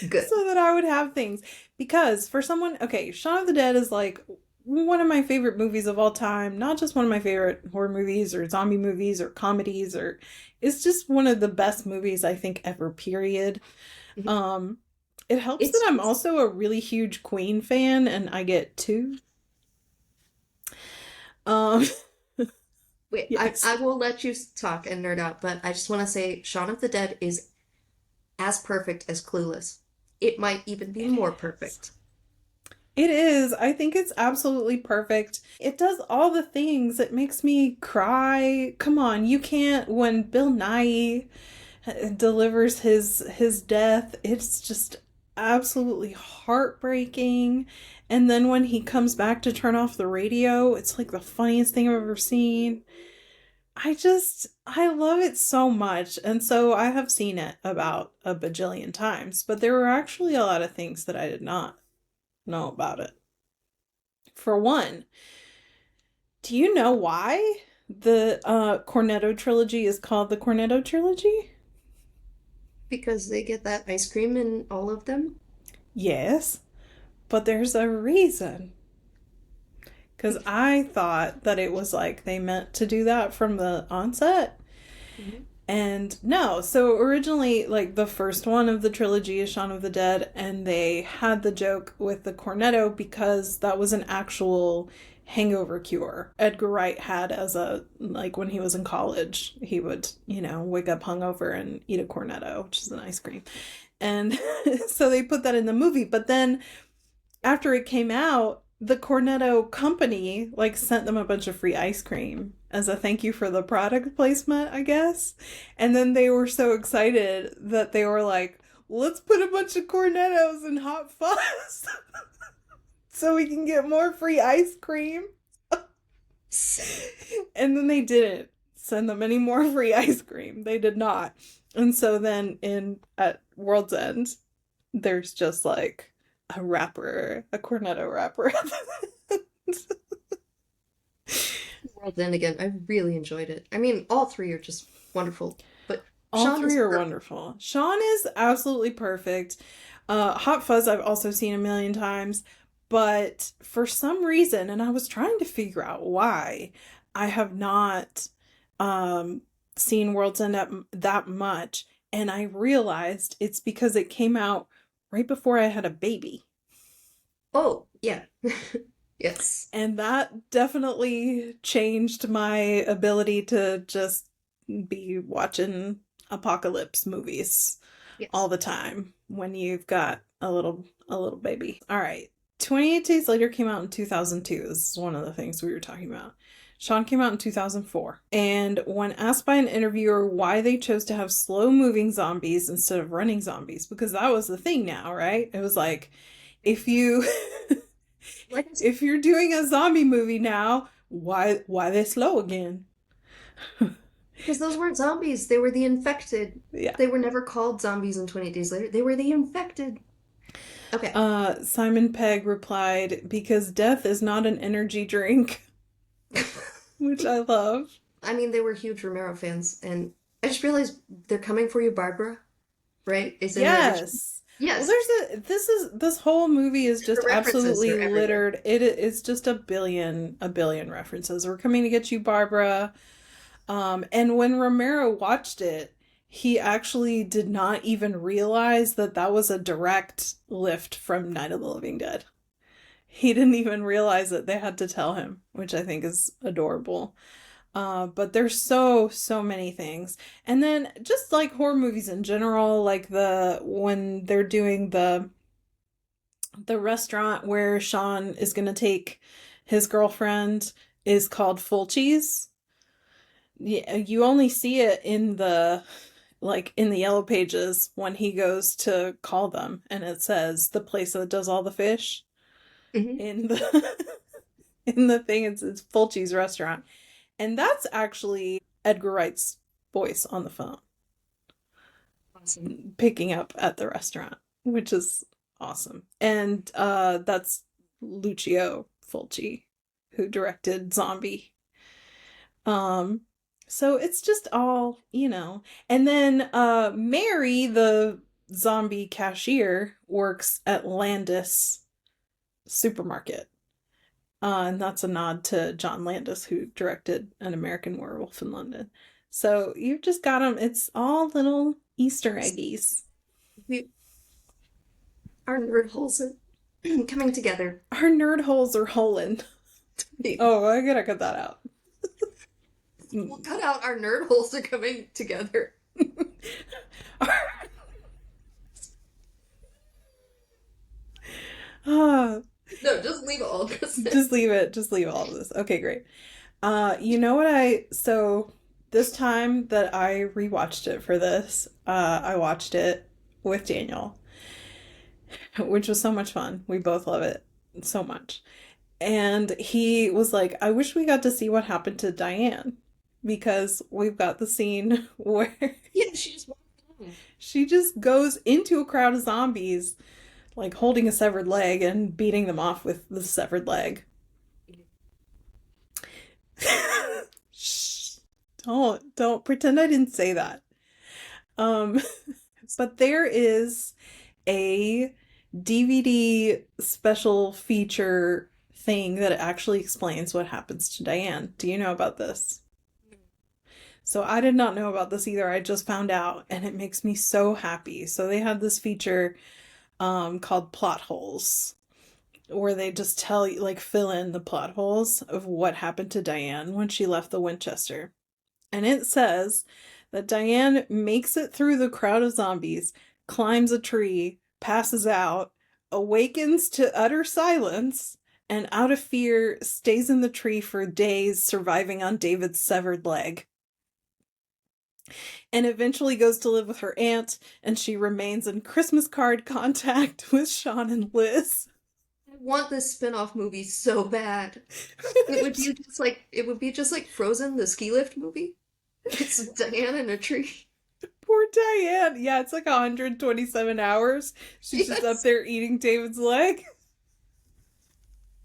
[SPEAKER 2] Good.
[SPEAKER 1] So that I would have things. Because for someone, okay, Shaun of the Dead is like one of my favorite movies of all time. Not just one of my favorite horror movies or zombie movies or comedies or it's just one of the best movies I think ever, period.
[SPEAKER 2] Mhm.
[SPEAKER 1] Um it helps that
[SPEAKER 2] It's
[SPEAKER 1] I'm also a really huge Queen fan and I get two. Um
[SPEAKER 2] wait,
[SPEAKER 1] yes.
[SPEAKER 2] I will let you talk and nerd out, but I just want to say Shaun of the Dead is as perfect as Clueless. It might even be
[SPEAKER 1] It
[SPEAKER 2] more
[SPEAKER 1] is.
[SPEAKER 2] perfect.
[SPEAKER 1] It is. I think it's absolutely perfect. It does all the things. It makes me cry. Come on, you can't when Bill Nye delivers his death, it's just absolutely heartbreaking. And then when he comes back to turn off the radio, it's like the funniest thing I've ever seen. I love it so much. And so I have seen it about a bajillion times, but there were actually a lot of things that I did not know about it. For one, do you know why the Cornetto trilogy is called the Cornetto trilogy?
[SPEAKER 2] Because they get that ice cream in all of them.
[SPEAKER 1] Yes, but there's a reason. Because I thought that it was like they meant to do that from the onset.
[SPEAKER 2] Mhm.
[SPEAKER 1] And no, so originally, like the first one of the trilogy is Shaun of the Dead, and they had the joke with the cornetto because that was an actual hangover cure. Edgar Wright had as a, like when he was in college, he would, wake up hungover and eat a cornetto, which is an ice cream. And so they put that in the movie. But then after it came out, the Cornetto company like sent them a bunch of free ice cream as a thank you for the product placement, I guess. And then they were so excited that they were like, let's put a bunch of Cornettos in Hot Fuzz so we can get more free ice cream. And then they didn't send them any more free ice cream. They did not. And so then in at World's End, there's just like a wrapper, a cornetto wrapper.
[SPEAKER 2] Well, then again, I really enjoyed it. I mean, all three are just wonderful, but
[SPEAKER 1] All
[SPEAKER 2] Shaun
[SPEAKER 1] three
[SPEAKER 2] is
[SPEAKER 1] are
[SPEAKER 2] perfect.
[SPEAKER 1] wonderful. Shaun is absolutely perfect. Hot Fuzz I've also seen a million times, but for some reason, and I was trying to figure out why, I have not um, seen World's End that much, and I realized it's because it came out right before I had a baby.
[SPEAKER 2] Oh, yeah. Yes.
[SPEAKER 1] And that definitely changed my ability to just be watching apocalypse movies all
[SPEAKER 2] Yes.
[SPEAKER 1] the time when you've got a little baby. All right. 28 Days Later came out in 2002. This is one of the things we were talking about. Shaun came out in 2004. And when asked by an interviewer why they chose to have slow moving zombies instead of running zombies, because that was the thing now, right? It was like, if you
[SPEAKER 2] Like I said,
[SPEAKER 1] if you're doing a zombie movie now, why they slow again?
[SPEAKER 2] because those weren't zombies, they were the infected.
[SPEAKER 1] Yeah.
[SPEAKER 2] They were never called zombies in 28 Days Later. They were the infected. Okay.
[SPEAKER 1] Simon Pegg replied, because death is not an energy drink, which I love.
[SPEAKER 2] I mean, they were huge Romero fans, and I just realized they're coming for you, Barbara. Right? Is in there.
[SPEAKER 1] Yes. Well,
[SPEAKER 2] Yes.
[SPEAKER 1] this whole movie is just
[SPEAKER 2] The references
[SPEAKER 1] absolutely
[SPEAKER 2] are everywhere.
[SPEAKER 1] littered. It's just a billion references. We're coming to get you, Barbara. And when Romero watched it, he actually did not even realize that that was a direct lift from Night of the Living Dead. He didn't even realize that they had to tell him, which I think is adorable. But there's so many things. And then just like horror movies in general, like when they're doing the restaurant where Shaun is gonna take his girlfriend is called Fulci's. Yeah, you only see it in the yellow pages when he goes to call them, and it says the place that does all the fish
[SPEAKER 2] Hmm.
[SPEAKER 1] in the in the thing. It's Fulci's restaurant. And that's actually Edgar Wright's voice on the phone,
[SPEAKER 2] Awesome.
[SPEAKER 1] picking up at the restaurant, which is awesome. And that's Lucio Fulci, who directed Zombie. Um, so it's just all, you know. And then Mary, the zombie cashier, works at Landis Supermarket. And that's a nod to John Landis, who directed An American Werewolf in London. So you've just got them. It's all little Easter eggies.
[SPEAKER 2] We, our nerd holes are coming together.
[SPEAKER 1] Our nerd holes are holing. Oh, I gotta cut that out.
[SPEAKER 2] We'll cut out our nerd holes are coming together.
[SPEAKER 1] Ah,
[SPEAKER 2] No, just leave it all.
[SPEAKER 1] just leave it. Just leave all of this. Okay, great. You know what so this time that I rewatched it for this, I watched it with Daniel, which was so much fun. We both love it so much. And he was like, I wish we got to see what happened to Diane, because we've got the scene where
[SPEAKER 2] Yeah, she just walked on.
[SPEAKER 1] she just goes into a crowd of zombies, like holding a severed leg and beating them off with the severed leg. Shh. Don't pretend I didn't say that. Um, but there is a DVD special feature thing that actually explains what happens to Diane. Do you know about this? So I did not know about this either. I just found out, and it makes me so happy. So they had this feature called Plot Holes, where they just tell you, like, fill in the plot holes of what happened to Diane when she left the Winchester. And it says that Diane makes it through the crowd of zombies, climbs a tree, passes out, awakens to utter silence, and out of fear stays in the tree for days, surviving on David's severed leg. And eventually goes to live with her aunt, and she remains in Christmas card contact with Shaun and Liz.
[SPEAKER 2] I want this spin-off movie so bad. It would be just like Frozen, the ski lift movie. It's Diane in a tree.
[SPEAKER 1] Poor Diane. Yeah, it's like 127 hours. She's just up
[SPEAKER 2] Yes.
[SPEAKER 1] there eating David's leg.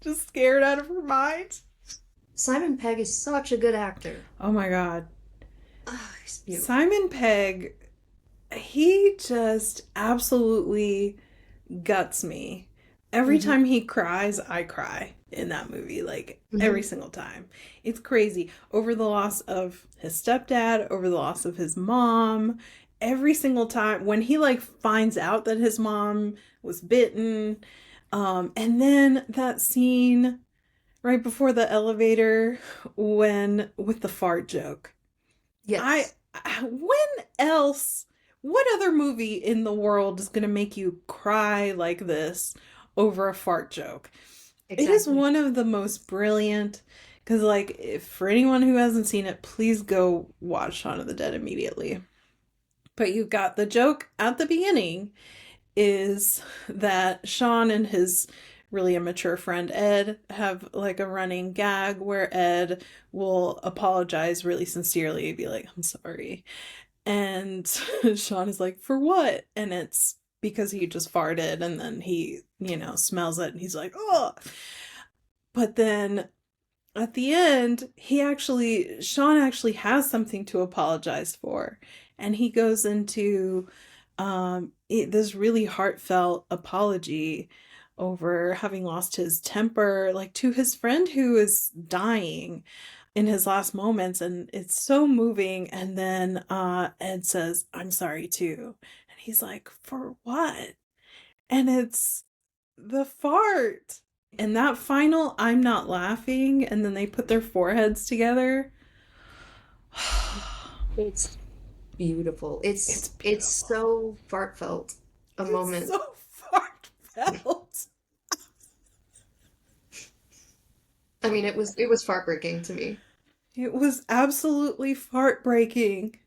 [SPEAKER 1] Just scared out of her mind.
[SPEAKER 2] Simon Pegg is such a good actor.
[SPEAKER 1] Oh my god.
[SPEAKER 2] Oh, he's beautiful.
[SPEAKER 1] Simon Pegg, he just absolutely guts me. Every
[SPEAKER 2] Mhm.
[SPEAKER 1] time he cries, I cry in that movie. Like, every
[SPEAKER 2] Mhm.
[SPEAKER 1] single time. It's crazy. Over the loss of his stepdad, over the loss of his mom. Every single time when he, like, finds out that his mom was bitten. And then that scene right before the elevator when with the fart joke. I,
[SPEAKER 2] Yes.
[SPEAKER 1] when else, what other movie in the world is going to make you cry like this over a fart joke? It is
[SPEAKER 2] Exactly.
[SPEAKER 1] one of the most brilliant, because, like, if, for anyone who hasn't seen it, please go watch Shaun of the Dead immediately. But you've got the joke at the beginning is that Shaun and his really immature friend Ed have like a running gag where Ed will apologize really sincerely, be like, I'm sorry. And Shaun is like, for what? And it's because he just farted and then he, smells it and he's like, oh. But then at the end, Shaun actually has something to apologize for. And he goes into this really heartfelt apology over having lost his temper, like to his friend who is dying in his last moments. And it's so moving. And then Ed says, I'm sorry too. And he's like, for what? And it's the fart. And that final I'm not laughing, and then they put their foreheads together.
[SPEAKER 2] It's beautiful.
[SPEAKER 1] It's
[SPEAKER 2] It's
[SPEAKER 1] beautiful.
[SPEAKER 2] so heartfelt a
[SPEAKER 1] It's
[SPEAKER 2] moment.
[SPEAKER 1] so heartfelt.
[SPEAKER 2] I mean, it was heartbreaking to me.
[SPEAKER 1] It was absolutely heartbreaking.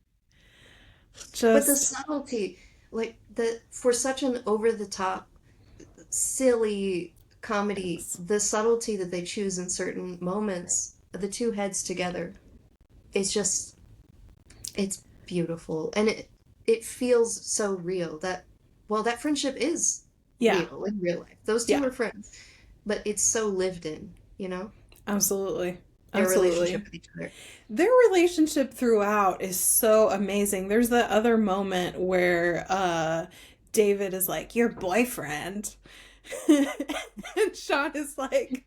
[SPEAKER 2] But the
[SPEAKER 1] Just,
[SPEAKER 2] subtlety, like the for such an over the top, silly comedy,
[SPEAKER 1] yes.
[SPEAKER 2] the subtlety that they choose in certain moments, the two heads together, it's just it's beautiful. And it feels so real that well, that friendship is
[SPEAKER 1] Yeah,
[SPEAKER 2] real in real life. Those two
[SPEAKER 1] yeah,
[SPEAKER 2] are friends, but it's so lived in,
[SPEAKER 1] absolutely.
[SPEAKER 2] their relationship
[SPEAKER 1] Absolutely.
[SPEAKER 2] with each other.
[SPEAKER 1] Their relationship throughout is so amazing. There's that other moment where David is like, your boyfriend. And Shaun is like,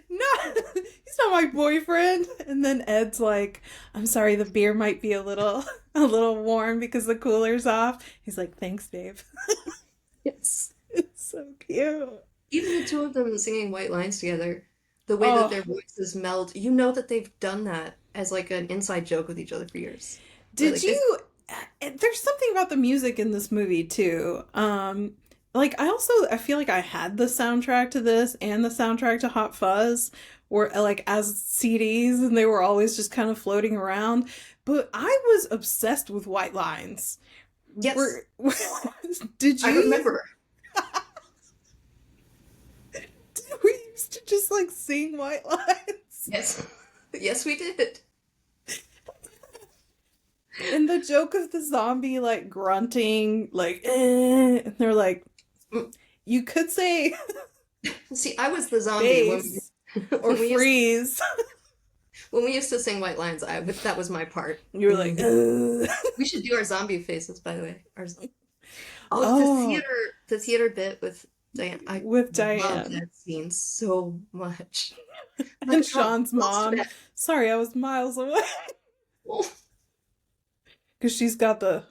[SPEAKER 1] no, he's not my boyfriend. And then Ed's like, I'm sorry, the beer might be a little warm because the cooler's off. He's like, thanks, babe.
[SPEAKER 2] Yes.
[SPEAKER 1] It's so cute.
[SPEAKER 2] Even the two of them singing white lines together, the way that
[SPEAKER 1] Oh,
[SPEAKER 2] their voices meld, you know that they've done that as like an inside joke with each other for years.
[SPEAKER 1] did
[SPEAKER 2] Like they,
[SPEAKER 1] you? There's something about the music in this movie too. Like I feel like I had the soundtrack to this and the soundtrack to Hot Fuzz, were like as CDs, and they were always just kind of floating around. But I was obsessed with White Lines.
[SPEAKER 2] yes,
[SPEAKER 1] Were did
[SPEAKER 2] I
[SPEAKER 1] you?
[SPEAKER 2] remember.
[SPEAKER 1] Did we used to just like sing White Lines?
[SPEAKER 2] Yes, yes, we did.
[SPEAKER 1] And the joke of the zombie like grunting, like, and they're like,
[SPEAKER 2] Mm.
[SPEAKER 1] you could say
[SPEAKER 2] See, I was the zombie when
[SPEAKER 1] base
[SPEAKER 2] we
[SPEAKER 1] or
[SPEAKER 2] when we used
[SPEAKER 1] freeze.
[SPEAKER 2] when we used to sing White Lines. That was my part.
[SPEAKER 1] You were like,
[SPEAKER 2] Mhm.
[SPEAKER 1] ugh.
[SPEAKER 2] We should do our zombie faces, by the way. Oh,
[SPEAKER 1] Oh,
[SPEAKER 2] the theater bit with Diane. I
[SPEAKER 1] with
[SPEAKER 2] love
[SPEAKER 1] Diane
[SPEAKER 2] that scene so much.
[SPEAKER 1] and
[SPEAKER 2] Like how
[SPEAKER 1] Sean's
[SPEAKER 2] close to
[SPEAKER 1] mom.
[SPEAKER 2] that.
[SPEAKER 1] Sorry, I was miles away because she's got the.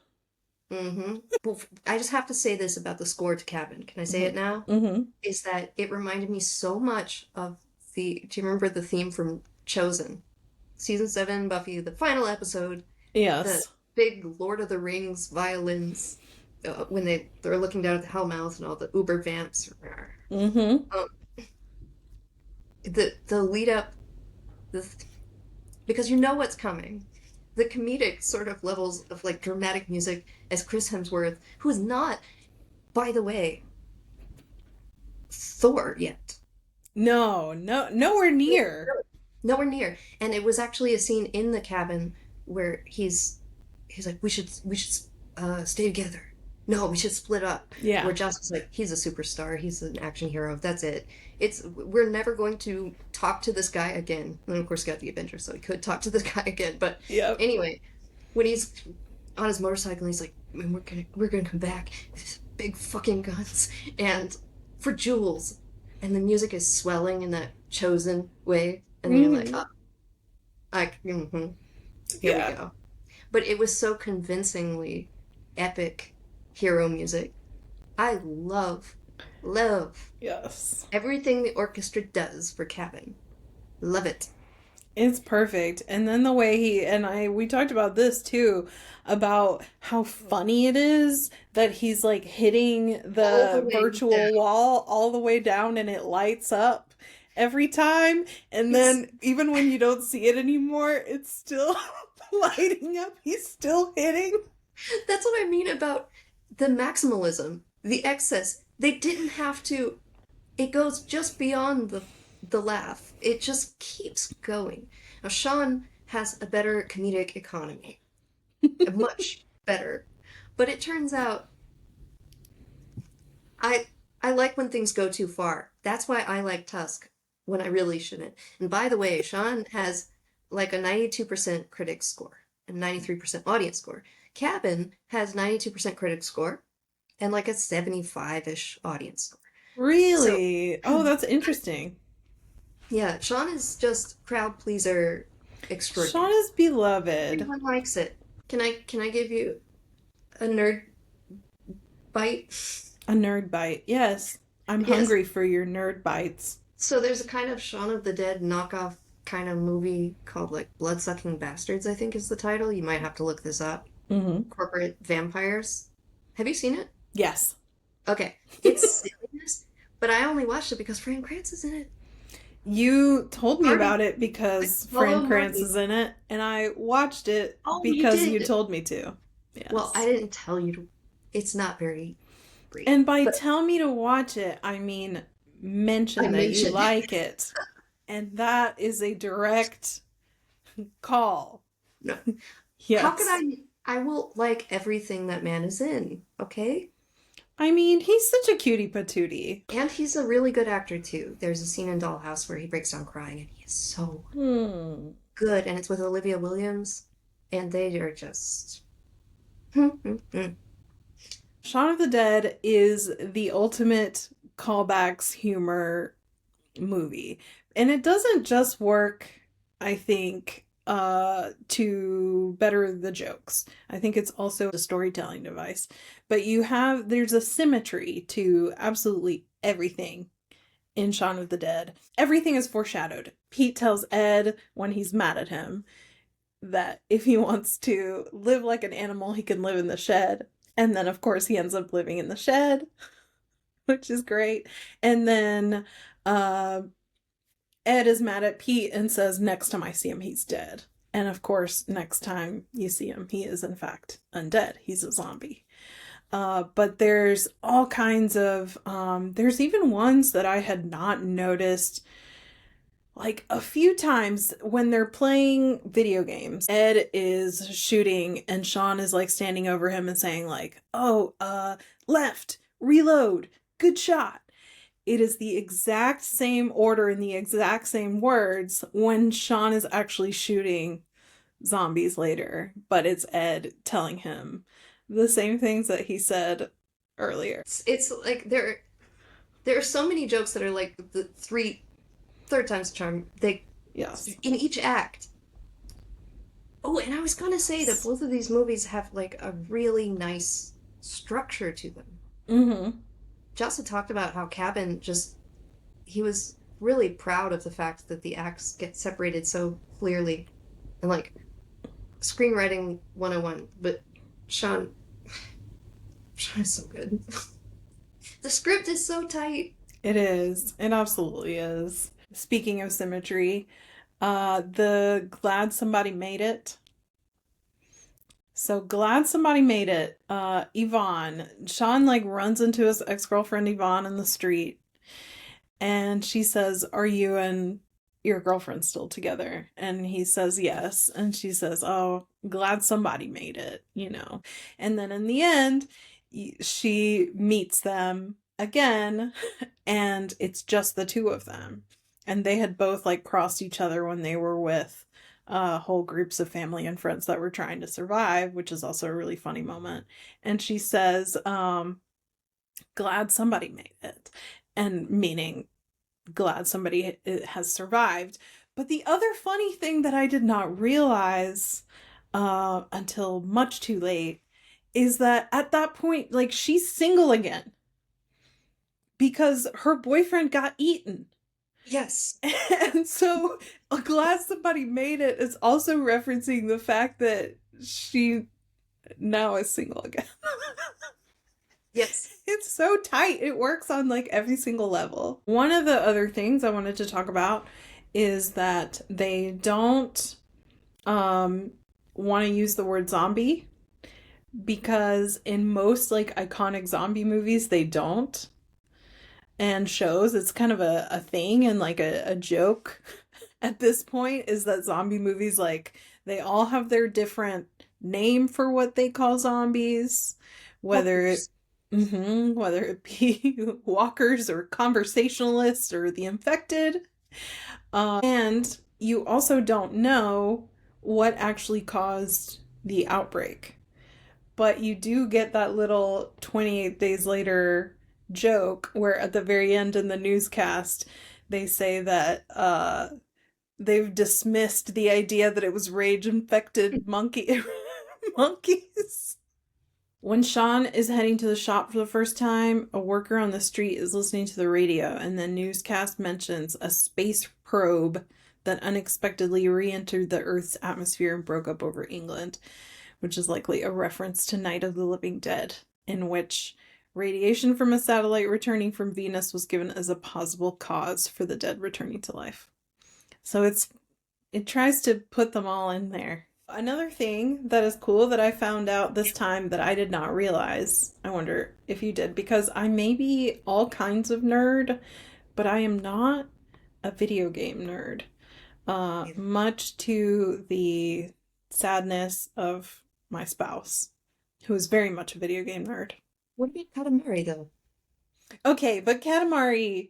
[SPEAKER 2] Mm-hmm. Well, I just have to say this about the score to Cabin. Can I say it now?
[SPEAKER 1] Mm-hmm.
[SPEAKER 2] Is that it reminded me so much of do you remember the theme from Chosen? Season 7, Buffy, the final episode, the
[SPEAKER 1] Yes.
[SPEAKER 2] big Lord of the Rings violins, when they're looking down at the Hellmouth and all the uber vamps.
[SPEAKER 1] Mm-hmm.
[SPEAKER 2] Um, the lead up, the, because you know what's coming. The comedic sort of levels of like dramatic music as Chris Hemsworth, who is not, by the way, Thor yet.
[SPEAKER 1] No, no, nowhere near.
[SPEAKER 2] Nowhere near. And it was actually a scene in the cabin where he's like, we should stay together. No, we should split up.
[SPEAKER 1] Yeah.
[SPEAKER 2] Where Joss was like, he's a superstar. He's an action hero. That's it. We're never going to talk to this guy again. And of course, he got the Avengers, so he could talk to this guy again. But
[SPEAKER 1] Yep.
[SPEAKER 2] anyway, when he's on his motorcycle, he's like, "Man, we're gonna come back. These big fucking guns and for Jules." And the music is swelling in that chosen way, and then you're like,
[SPEAKER 1] Mm-hmm.
[SPEAKER 2] oh, here we
[SPEAKER 1] Yeah.
[SPEAKER 2] go. But it was so convincingly epic hero music. I love
[SPEAKER 1] Yes.
[SPEAKER 2] everything the orchestra does for Cabin. Love it.
[SPEAKER 1] It's perfect. And then the way we talked about this too, about how funny it is that he's like hitting
[SPEAKER 2] All the
[SPEAKER 1] the
[SPEAKER 2] way down.
[SPEAKER 1] virtual wall all the way down and it lights up every time. And
[SPEAKER 2] It's
[SPEAKER 1] then even when you don't see it anymore, it's still lighting up. He's still hitting.
[SPEAKER 2] That's what I mean about the maximalism, the excess. They didn't have to. It goes just beyond the laugh. It just keeps going. Now Sean has a better comedic economy, much better. But it turns out I I like when things go too far. That's why I like Tusk when I really shouldn't. And by the way, Sean has like a 92% critic score and 93% audience score. Cabin has 92% critic score and like a 75-ish audience score. So,
[SPEAKER 1] Really? Oh, that's interesting.
[SPEAKER 2] yeah, Sean is just crowd pleaser
[SPEAKER 1] Shaun
[SPEAKER 2] extraordinaire.
[SPEAKER 1] is beloved.
[SPEAKER 2] Everyone likes it. Can I give you a nerd bite?
[SPEAKER 1] A nerd bite. Yes. I'm
[SPEAKER 2] Yes.
[SPEAKER 1] hungry for your nerd bites.
[SPEAKER 2] So there's a kind of Shaun of the Dead knockoff kind of movie called like Bloodsucking Bastards, I think is the title. You might have to look this up.
[SPEAKER 1] Hmm.
[SPEAKER 2] Corporate vampires. Have you seen it?
[SPEAKER 1] Yes.
[SPEAKER 2] Okay. It's silliness, but I only watched it because Fran Kranz is in it.
[SPEAKER 1] You told me
[SPEAKER 2] Marty.
[SPEAKER 1] about it
[SPEAKER 2] I
[SPEAKER 1] because
[SPEAKER 2] follow
[SPEAKER 1] Fran Kranz
[SPEAKER 2] Marty.
[SPEAKER 1] is in it, and I watched it
[SPEAKER 2] Oh, you
[SPEAKER 1] because you
[SPEAKER 2] did.
[SPEAKER 1] told me to.
[SPEAKER 2] Well, I
[SPEAKER 1] Yes.
[SPEAKER 2] didn't tell you to. It's not very great.
[SPEAKER 1] And by
[SPEAKER 2] But
[SPEAKER 1] tell me to watch it, I mean
[SPEAKER 2] I
[SPEAKER 1] mention that you
[SPEAKER 2] mentioned
[SPEAKER 1] like it. And that is a direct call.
[SPEAKER 2] no. How could
[SPEAKER 1] Yes.
[SPEAKER 2] I will like everything that man is in, okay?
[SPEAKER 1] I mean, he's such a cutie patootie.
[SPEAKER 2] And he's a really good actor too. There's a scene in Dollhouse where he breaks down crying and he is so
[SPEAKER 1] Hmm.
[SPEAKER 2] good and it's with Olivia Williams and they are just yeah.
[SPEAKER 1] Shaun of the Dead is the ultimate callbacks humor movie. And it doesn't just work, I think, to better the jokes. I think it's also a storytelling device. But there's a symmetry to absolutely everything in Shaun of the Dead. Everything is foreshadowed. Pete tells Ed when he's mad at him that if he wants to live like an animal, he can live in the shed. And then, of course, he ends up living in the shed, which is great. And then uh, Ed is mad at Pete and says, next time I see him, he's dead. And of course, next time you see him, he is in fact undead. He's a zombie. But there's all kinds of, there's even ones that I had not noticed like a few times when they're playing video games. Ed is shooting and Shaun is like standing over him and saying like, oh, left, reload, good shot. It is the exact same order and the exact same words when Shaun is actually shooting zombies later, but it's Ed telling him the same things that he said earlier.
[SPEAKER 2] It's like there are so many jokes that are like the third time's the charm. They
[SPEAKER 1] Yes.
[SPEAKER 2] in each act. Oh, and I was gonna say that both of these movies have like a really nice structure to them.
[SPEAKER 1] Mm-hmm.
[SPEAKER 2] Joss had talked about how Cabin just he was really proud of the fact that the acts get separated so clearly and like screenwriting 101. But Shaun Shaun is so good. The script is so tight.
[SPEAKER 1] It is. It absolutely is. Speaking of symmetry, the glad somebody made it. So glad somebody made it. Yvonne, Shaun like runs into his ex-girlfriend Yvonne in the street and she says, "Are you and your girlfriend still together?" And he says, "Yes." And she says, "Oh, glad somebody made it, you know." And then in the end, she meets them again and it's just the two of them. And they had both like crossed each other when they were with whole groups of family and friends that were trying to survive, which is also a really funny moment. And she says, glad somebody made it. And meaning glad somebody has survived. But the other funny thing that I did not realize until much too late is that at that point, like, she's single again because her boyfriend got eaten.
[SPEAKER 2] Yes.
[SPEAKER 1] And so, glad somebody made it is also referencing the fact that she now is single again.
[SPEAKER 2] Yes.
[SPEAKER 1] It's so tight. It works on like every single level. One of the other things I wanted to talk about is that they don't want to use the word zombie, because in most like iconic zombie movies they don't, and shows it's kind of a thing and like a joke at this point, is that zombie movies, like, they all have their different name for what they call zombies, whether it
[SPEAKER 2] Walkers.
[SPEAKER 1] whether it be walkers or conversationalists or the infected. And you also don't know what actually caused the outbreak. But you do get that little 28 days later joke where at the very end in the newscast, they say that they've dismissed the idea that it was rage infected monkeys. When Shaun is heading to the shop for the first time, a worker on the street is listening to the radio, and the newscast mentions a space probe that unexpectedly re-entered the Earth's atmosphere and broke up over England, which is likely a reference to Night of the Living Dead, in which radiation from a satellite returning from Venus was given as a possible cause for the dead returning to life. So it tries to put them all in there. Another thing that is cool that I found out this time that I did not realize, I wonder if you did, because I may be all kinds of nerd, but I am not a video game nerd. Much to the sadness of my spouse, who is very much a video game nerd.
[SPEAKER 2] What about Katamari, though?
[SPEAKER 1] Okay, but Katamari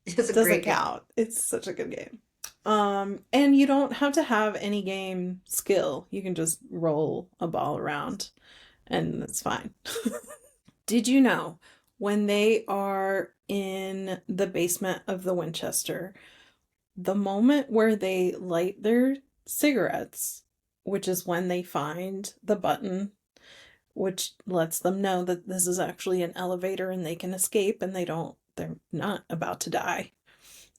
[SPEAKER 2] It's a
[SPEAKER 1] doesn't
[SPEAKER 2] great game.
[SPEAKER 1] count. It's such a good game. And you don't have to have any game skill. You can just roll a ball around and it's fine. Did you know when they are in the basement of the Winchester, the moment where they light their cigarettes, which is when they find the button, which lets them know that this is actually an elevator and they can escape and they're not about to die.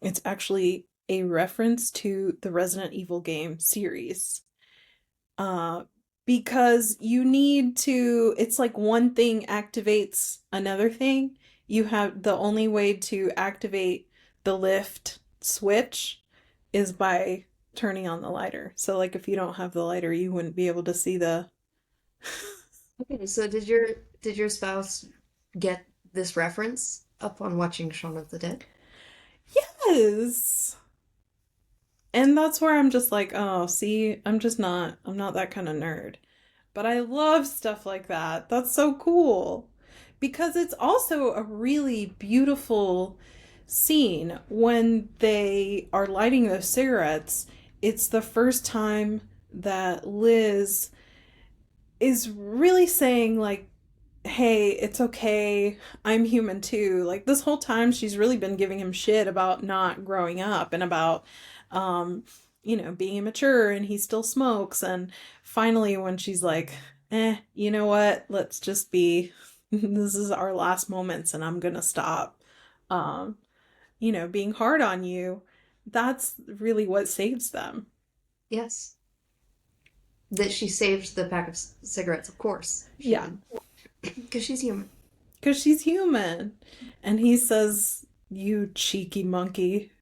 [SPEAKER 1] It's actually a reference to the Resident Evil game series. Because you need to, it's like one thing activates another thing. You have the only way to activate the lift switch is by turning on the lighter. So like if you don't have the lighter, you wouldn't be able to see the
[SPEAKER 2] Okay, so did your spouse get this reference upon watching Shaun of the Dead?
[SPEAKER 1] Yes. And that's where I'm just like, oh, see, I'm not that kind of nerd. But I love stuff like that. That's so cool. Because it's also a really beautiful scene when they are lighting those cigarettes. It's the first time that Liz is really saying, like, hey, it's okay. I'm human too. Like, this whole time, she's really been giving him shit about not growing up and about, um, being immature, and he still smokes. And finally, when she's like, you know what? Let's just be, this is our last moments, and I'm gonna stop, um, being hard on you. That's really what saves them.
[SPEAKER 2] Yes. That she saved the pack of cigarettes, of course. She
[SPEAKER 1] Yeah,
[SPEAKER 2] did. Because she's human.
[SPEAKER 1] because she's human. And he says, you cheeky monkey.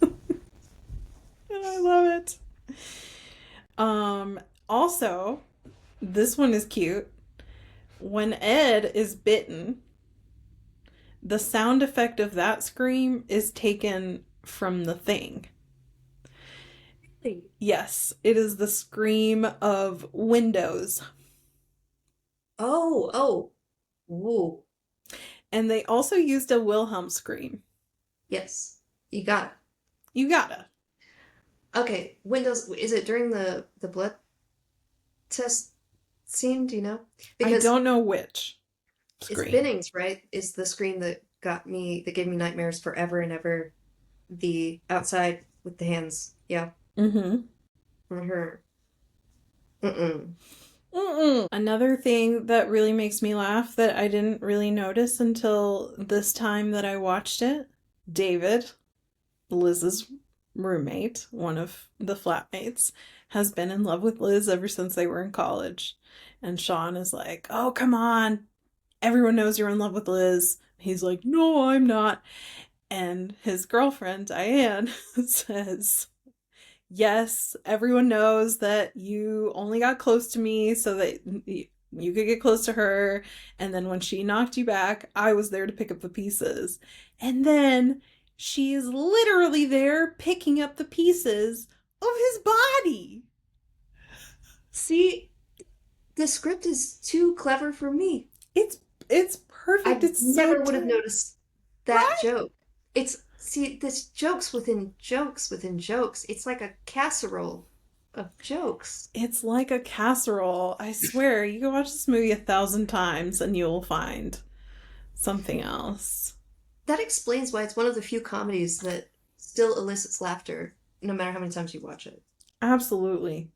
[SPEAKER 1] And I love it. Also, this one is cute. When Ed is bitten, the sound effect of that scream is taken from The Thing. Yes, it is the scream of windows.
[SPEAKER 2] Oh, oh. Whoa.
[SPEAKER 1] And they also used a Wilhelm scream.
[SPEAKER 2] Yes. You got
[SPEAKER 1] You gotta.
[SPEAKER 2] it. Okay, Windows, is it during the blood test scene, do you know?
[SPEAKER 1] I
[SPEAKER 2] Because
[SPEAKER 1] don't know which
[SPEAKER 2] it's
[SPEAKER 1] scream.
[SPEAKER 2] Binnings, right? Is the scream that gave me nightmares forever and ever. The outside with the hands. Yeah.
[SPEAKER 1] Mm-hmm.
[SPEAKER 2] From her. Mm-mm.
[SPEAKER 1] Mm-mm. Another thing that really makes me laugh that I didn't really notice until this time that I watched it David, Liz's roommate, one of the flatmates, has been in love with Liz ever since they were in college. And Shaun is like, oh, come on. Everyone knows you're in love with Liz. He's like, no, I'm not. And his girlfriend, Diane, says, yes, everyone knows that you only got close to me so that you could get close to her. And then when she knocked you back, I was there to pick up the pieces. And then she is literally there picking up the pieces of his body.
[SPEAKER 2] See, the script is too clever for me.
[SPEAKER 1] It's perfect.
[SPEAKER 2] I
[SPEAKER 1] It's
[SPEAKER 2] never
[SPEAKER 1] so
[SPEAKER 2] would have
[SPEAKER 1] tight.
[SPEAKER 2] noticed that
[SPEAKER 1] Right?
[SPEAKER 2] joke. This jokes within jokes within jokes. It's like a casserole of jokes.
[SPEAKER 1] It's like a casserole. I swear, you can watch this movie 1,000 times and you'll find something else.
[SPEAKER 2] That explains why it's one of the few comedies that still elicits laughter, no matter how many times you watch it.
[SPEAKER 1] Absolutely.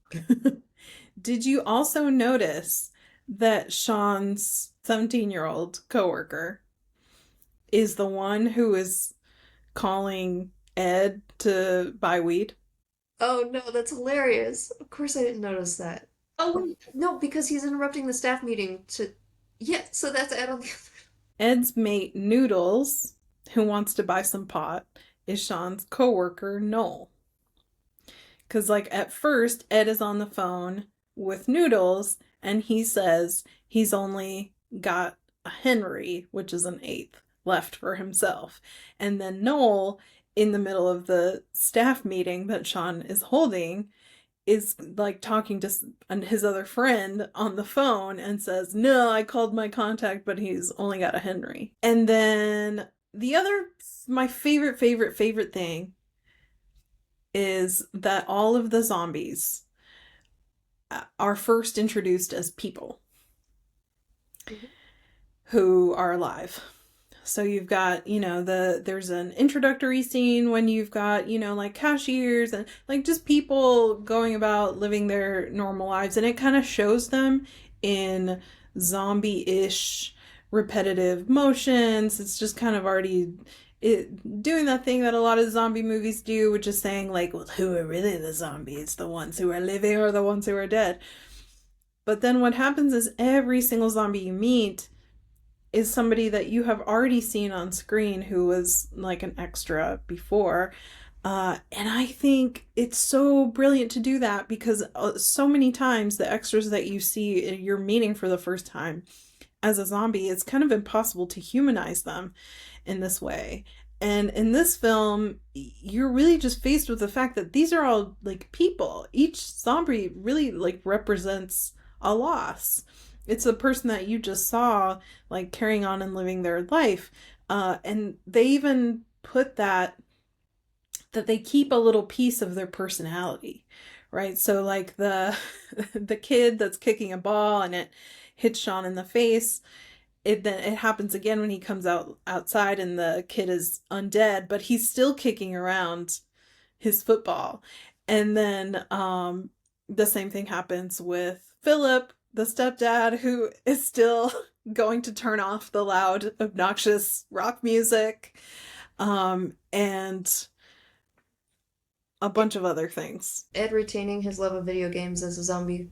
[SPEAKER 1] Did you also notice that Shaun's 17-year-old coworker is the one who is calling Ed to buy weed?
[SPEAKER 2] Oh no, that's hilarious. Of course I didn't notice that. Oh wait, no, because he's interrupting the staff meeting to. Yeah, so that's Ed on the other.
[SPEAKER 1] Ed's mate Noodles, who wants to buy some pot, is Shaun's coworker Noel. Because, like, at first, Ed is on the phone with Noodles, and he says he's only got a Henry, which is an eighth, left for himself. And then Noel, in the middle of the staff meeting that Shaun is holding, is like talking to his other friend on the phone and says, no, I called my contact, but he's only got a Henry. And then my favorite thing is that all of the zombies are first introduced as people who are alive. So you've got, there's an introductory scene when you've got, like cashiers and like just people going about living their normal lives. And it kind of shows them in zombie-ish repetitive motions. It's just kind of already doing that thing that a lot of zombie movies do, which is saying like, well, who are really the zombies? The ones who are living or the ones who are dead? But then what happens is every single zombie you meet is somebody that you have already seen on screen who was like an extra before. And I think it's so brilliant to do that because so many times the extras that you see you're meeting for the first time as a zombie, it's kind of impossible to humanize them in this way. And in this film, you're really just faced with the fact that these are all like people. Each zombie really like represents a loss. It's a person that you just saw like carrying on and living their life. And they even put that they keep a little piece of their personality, right? So like the kid that's kicking a ball and it hits Shaun in the face. It happens again when he comes outside and the kid is undead, but he's still kicking around his football. And then the same thing happens with Philip, the stepdad, who is still going to turn off the loud, obnoxious rock music, and a bunch of other things.
[SPEAKER 2] Ed retaining his love of video games as a zombie.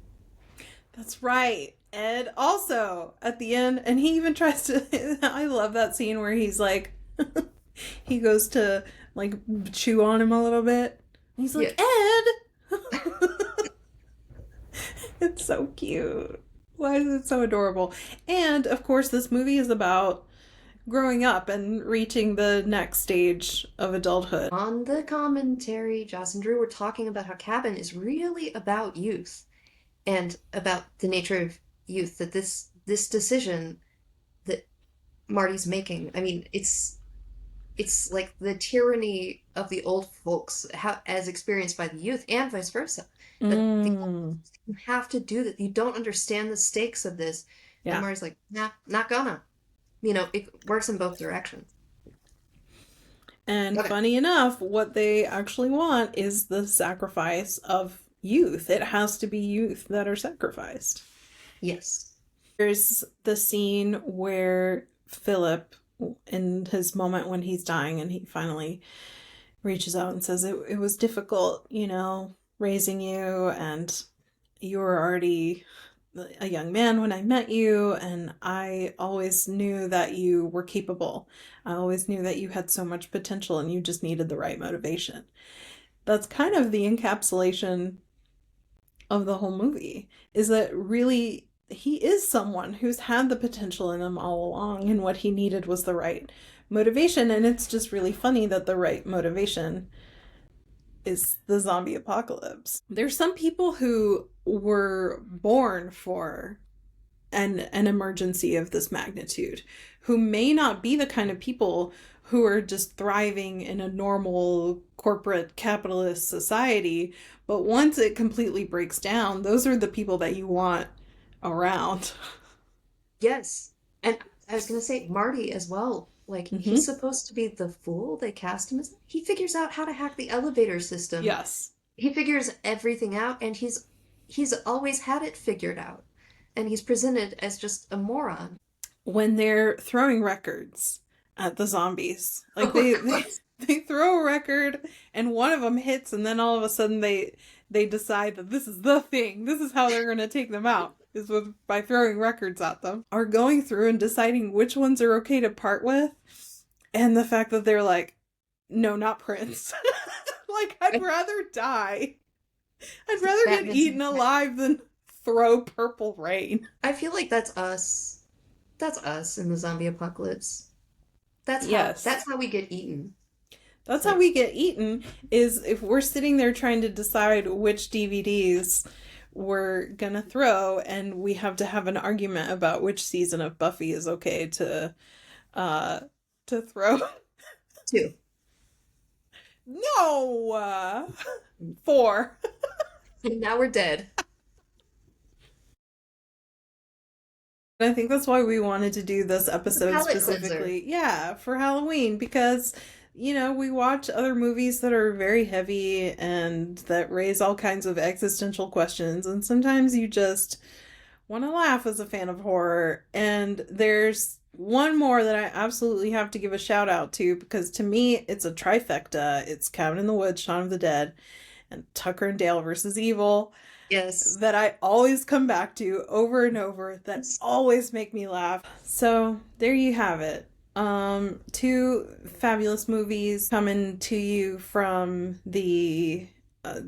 [SPEAKER 1] That's right. Ed also at the end, and he even tries to. I love that scene where he's like, he goes to like chew on him a little bit. And he's like, yeah. Ed! It's so cute. Why is it so adorable? And of course, this movie is about growing up and reaching the next stage of adulthood.
[SPEAKER 2] On the commentary, Joss and Drew were talking about how Cabin is really about youth and about the nature of youth, that this decision that Marty's making, I mean, it's like the tyranny of the old folks as experienced by the youth and vice versa. But you have to do that. You don't understand the stakes of this. Yeah. And Marty's like, nah, not gonna. It works in both directions.
[SPEAKER 1] And funny enough, what they actually want is the sacrifice of youth. It has to be youth that are sacrificed.
[SPEAKER 2] Yes.
[SPEAKER 1] There's the scene where Philip in his moment when he's dying, and he finally reaches out and says, it was difficult, raising you, and you were already a young man when I met you, and I always knew that you were capable. I always knew that you had so much potential, and you just needed the right motivation. That's kind of the encapsulation of the whole movie, is that really he is someone who's had the potential in him all along, and what he needed was the right motivation. And it's just really funny that the right motivation is the zombie apocalypse. There's some people who were born for an emergency of this magnitude, who may not be the kind of people who are just thriving in a normal corporate capitalist society, but once it completely breaks down, those are the people that you want around.
[SPEAKER 2] Yes. And I was going to say Marty as well. Like,
[SPEAKER 1] Mm-hmm.
[SPEAKER 2] he's supposed to be the fool they cast him as. He figures out how to hack the elevator system.
[SPEAKER 1] Yes.
[SPEAKER 2] He figures everything out, and he's always had it figured out. And he's presented as just a moron.
[SPEAKER 1] When they're throwing records at the zombies, like
[SPEAKER 2] Oh,
[SPEAKER 1] they
[SPEAKER 2] of
[SPEAKER 1] they,
[SPEAKER 2] course.
[SPEAKER 1] they throw a record and one of them hits, and then all of a sudden they decide that this is the thing, this is how they're going to take them out, is with by throwing records at them, are going through and deciding which ones are okay to part with. And the fact that they're like, no, not Prince. Like, I'd rather die. I'd rather get
[SPEAKER 2] Batman's.
[SPEAKER 1] eaten alive than throw Purple Rain.
[SPEAKER 2] I feel like that's us. That's us in the zombie apocalypse.
[SPEAKER 1] Yes.
[SPEAKER 2] That's how we get eaten.
[SPEAKER 1] That's how
[SPEAKER 2] Like,
[SPEAKER 1] we get eaten, is if we're sitting there trying to decide which DVDs we're gonna throw, and we have to have an argument about which season of Buffy is okay uh to throw.
[SPEAKER 2] two.
[SPEAKER 1] No, 4.
[SPEAKER 2] And now we're dead.
[SPEAKER 1] I think that's why we wanted to do this
[SPEAKER 2] The
[SPEAKER 1] episode
[SPEAKER 2] palate cleanser.
[SPEAKER 1] specifically, yeah, for Halloween, because we watch other movies that are very heavy and that raise all kinds of existential questions, and sometimes you just want to laugh as a fan of horror. And there's one more that I absolutely have to give a shout out to, because to me it's a trifecta. It's Cabin in the Woods, Shaun of the Dead, and Tucker and Dale versus Evil,
[SPEAKER 2] Yes.
[SPEAKER 1] that I always come back to over and over, that always make me laugh. So there you have it. Two fabulous movies coming to you from the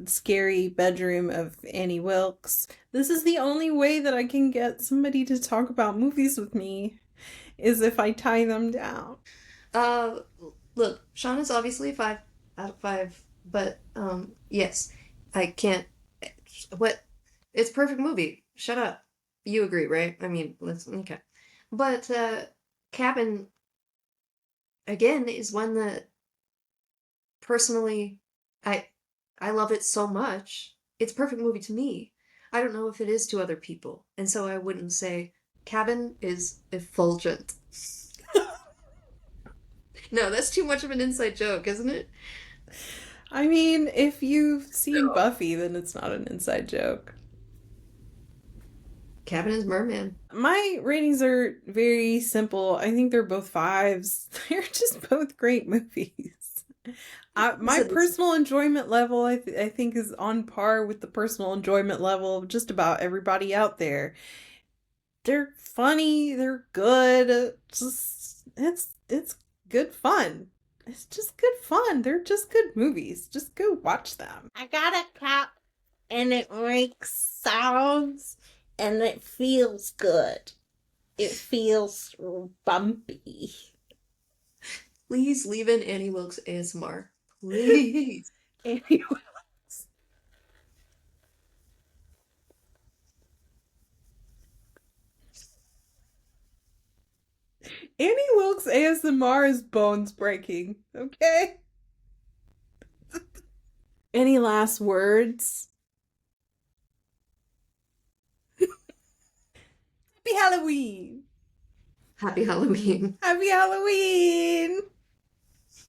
[SPEAKER 1] scary bedroom of Annie Wilkes. This is the only way that I can get somebody to talk about movies with me, is if I tie them down.
[SPEAKER 2] Uh, Look, Shaun is obviously 5 out of 5, but yes, I can't. What? It's a perfect movie. Shut up. You agree, right? I mean, let's okay. But Cabin again is one that personally I I love it so much. It's a perfect movie to me. I don't know if it is to other people, and so I wouldn't say Cabin is effulgent. No, that's too much of an inside joke, isn't it?
[SPEAKER 1] I mean, if you've seen
[SPEAKER 2] No.
[SPEAKER 1] Buffy, then it's not an inside joke.
[SPEAKER 2] Cabin is Merman.
[SPEAKER 1] My ratings are very simple. I think they're both 5s. They're just both great movies. My
[SPEAKER 2] So this,
[SPEAKER 1] personal enjoyment level, I think, is on par with the personal enjoyment level of just about everybody out there. They're funny. They're good. It's good fun. It's just good fun. They're just good movies. Just go watch them.
[SPEAKER 3] I got a cat and it makes sounds and it feels good. It feels bumpy.
[SPEAKER 2] please leave in Annie Wilkes ASMR. Please.
[SPEAKER 1] Anyway. Annie Wilkes ASMR is bones breaking. Okay? Any last words? Happy Halloween!
[SPEAKER 2] Happy Halloween.
[SPEAKER 1] Happy Halloween!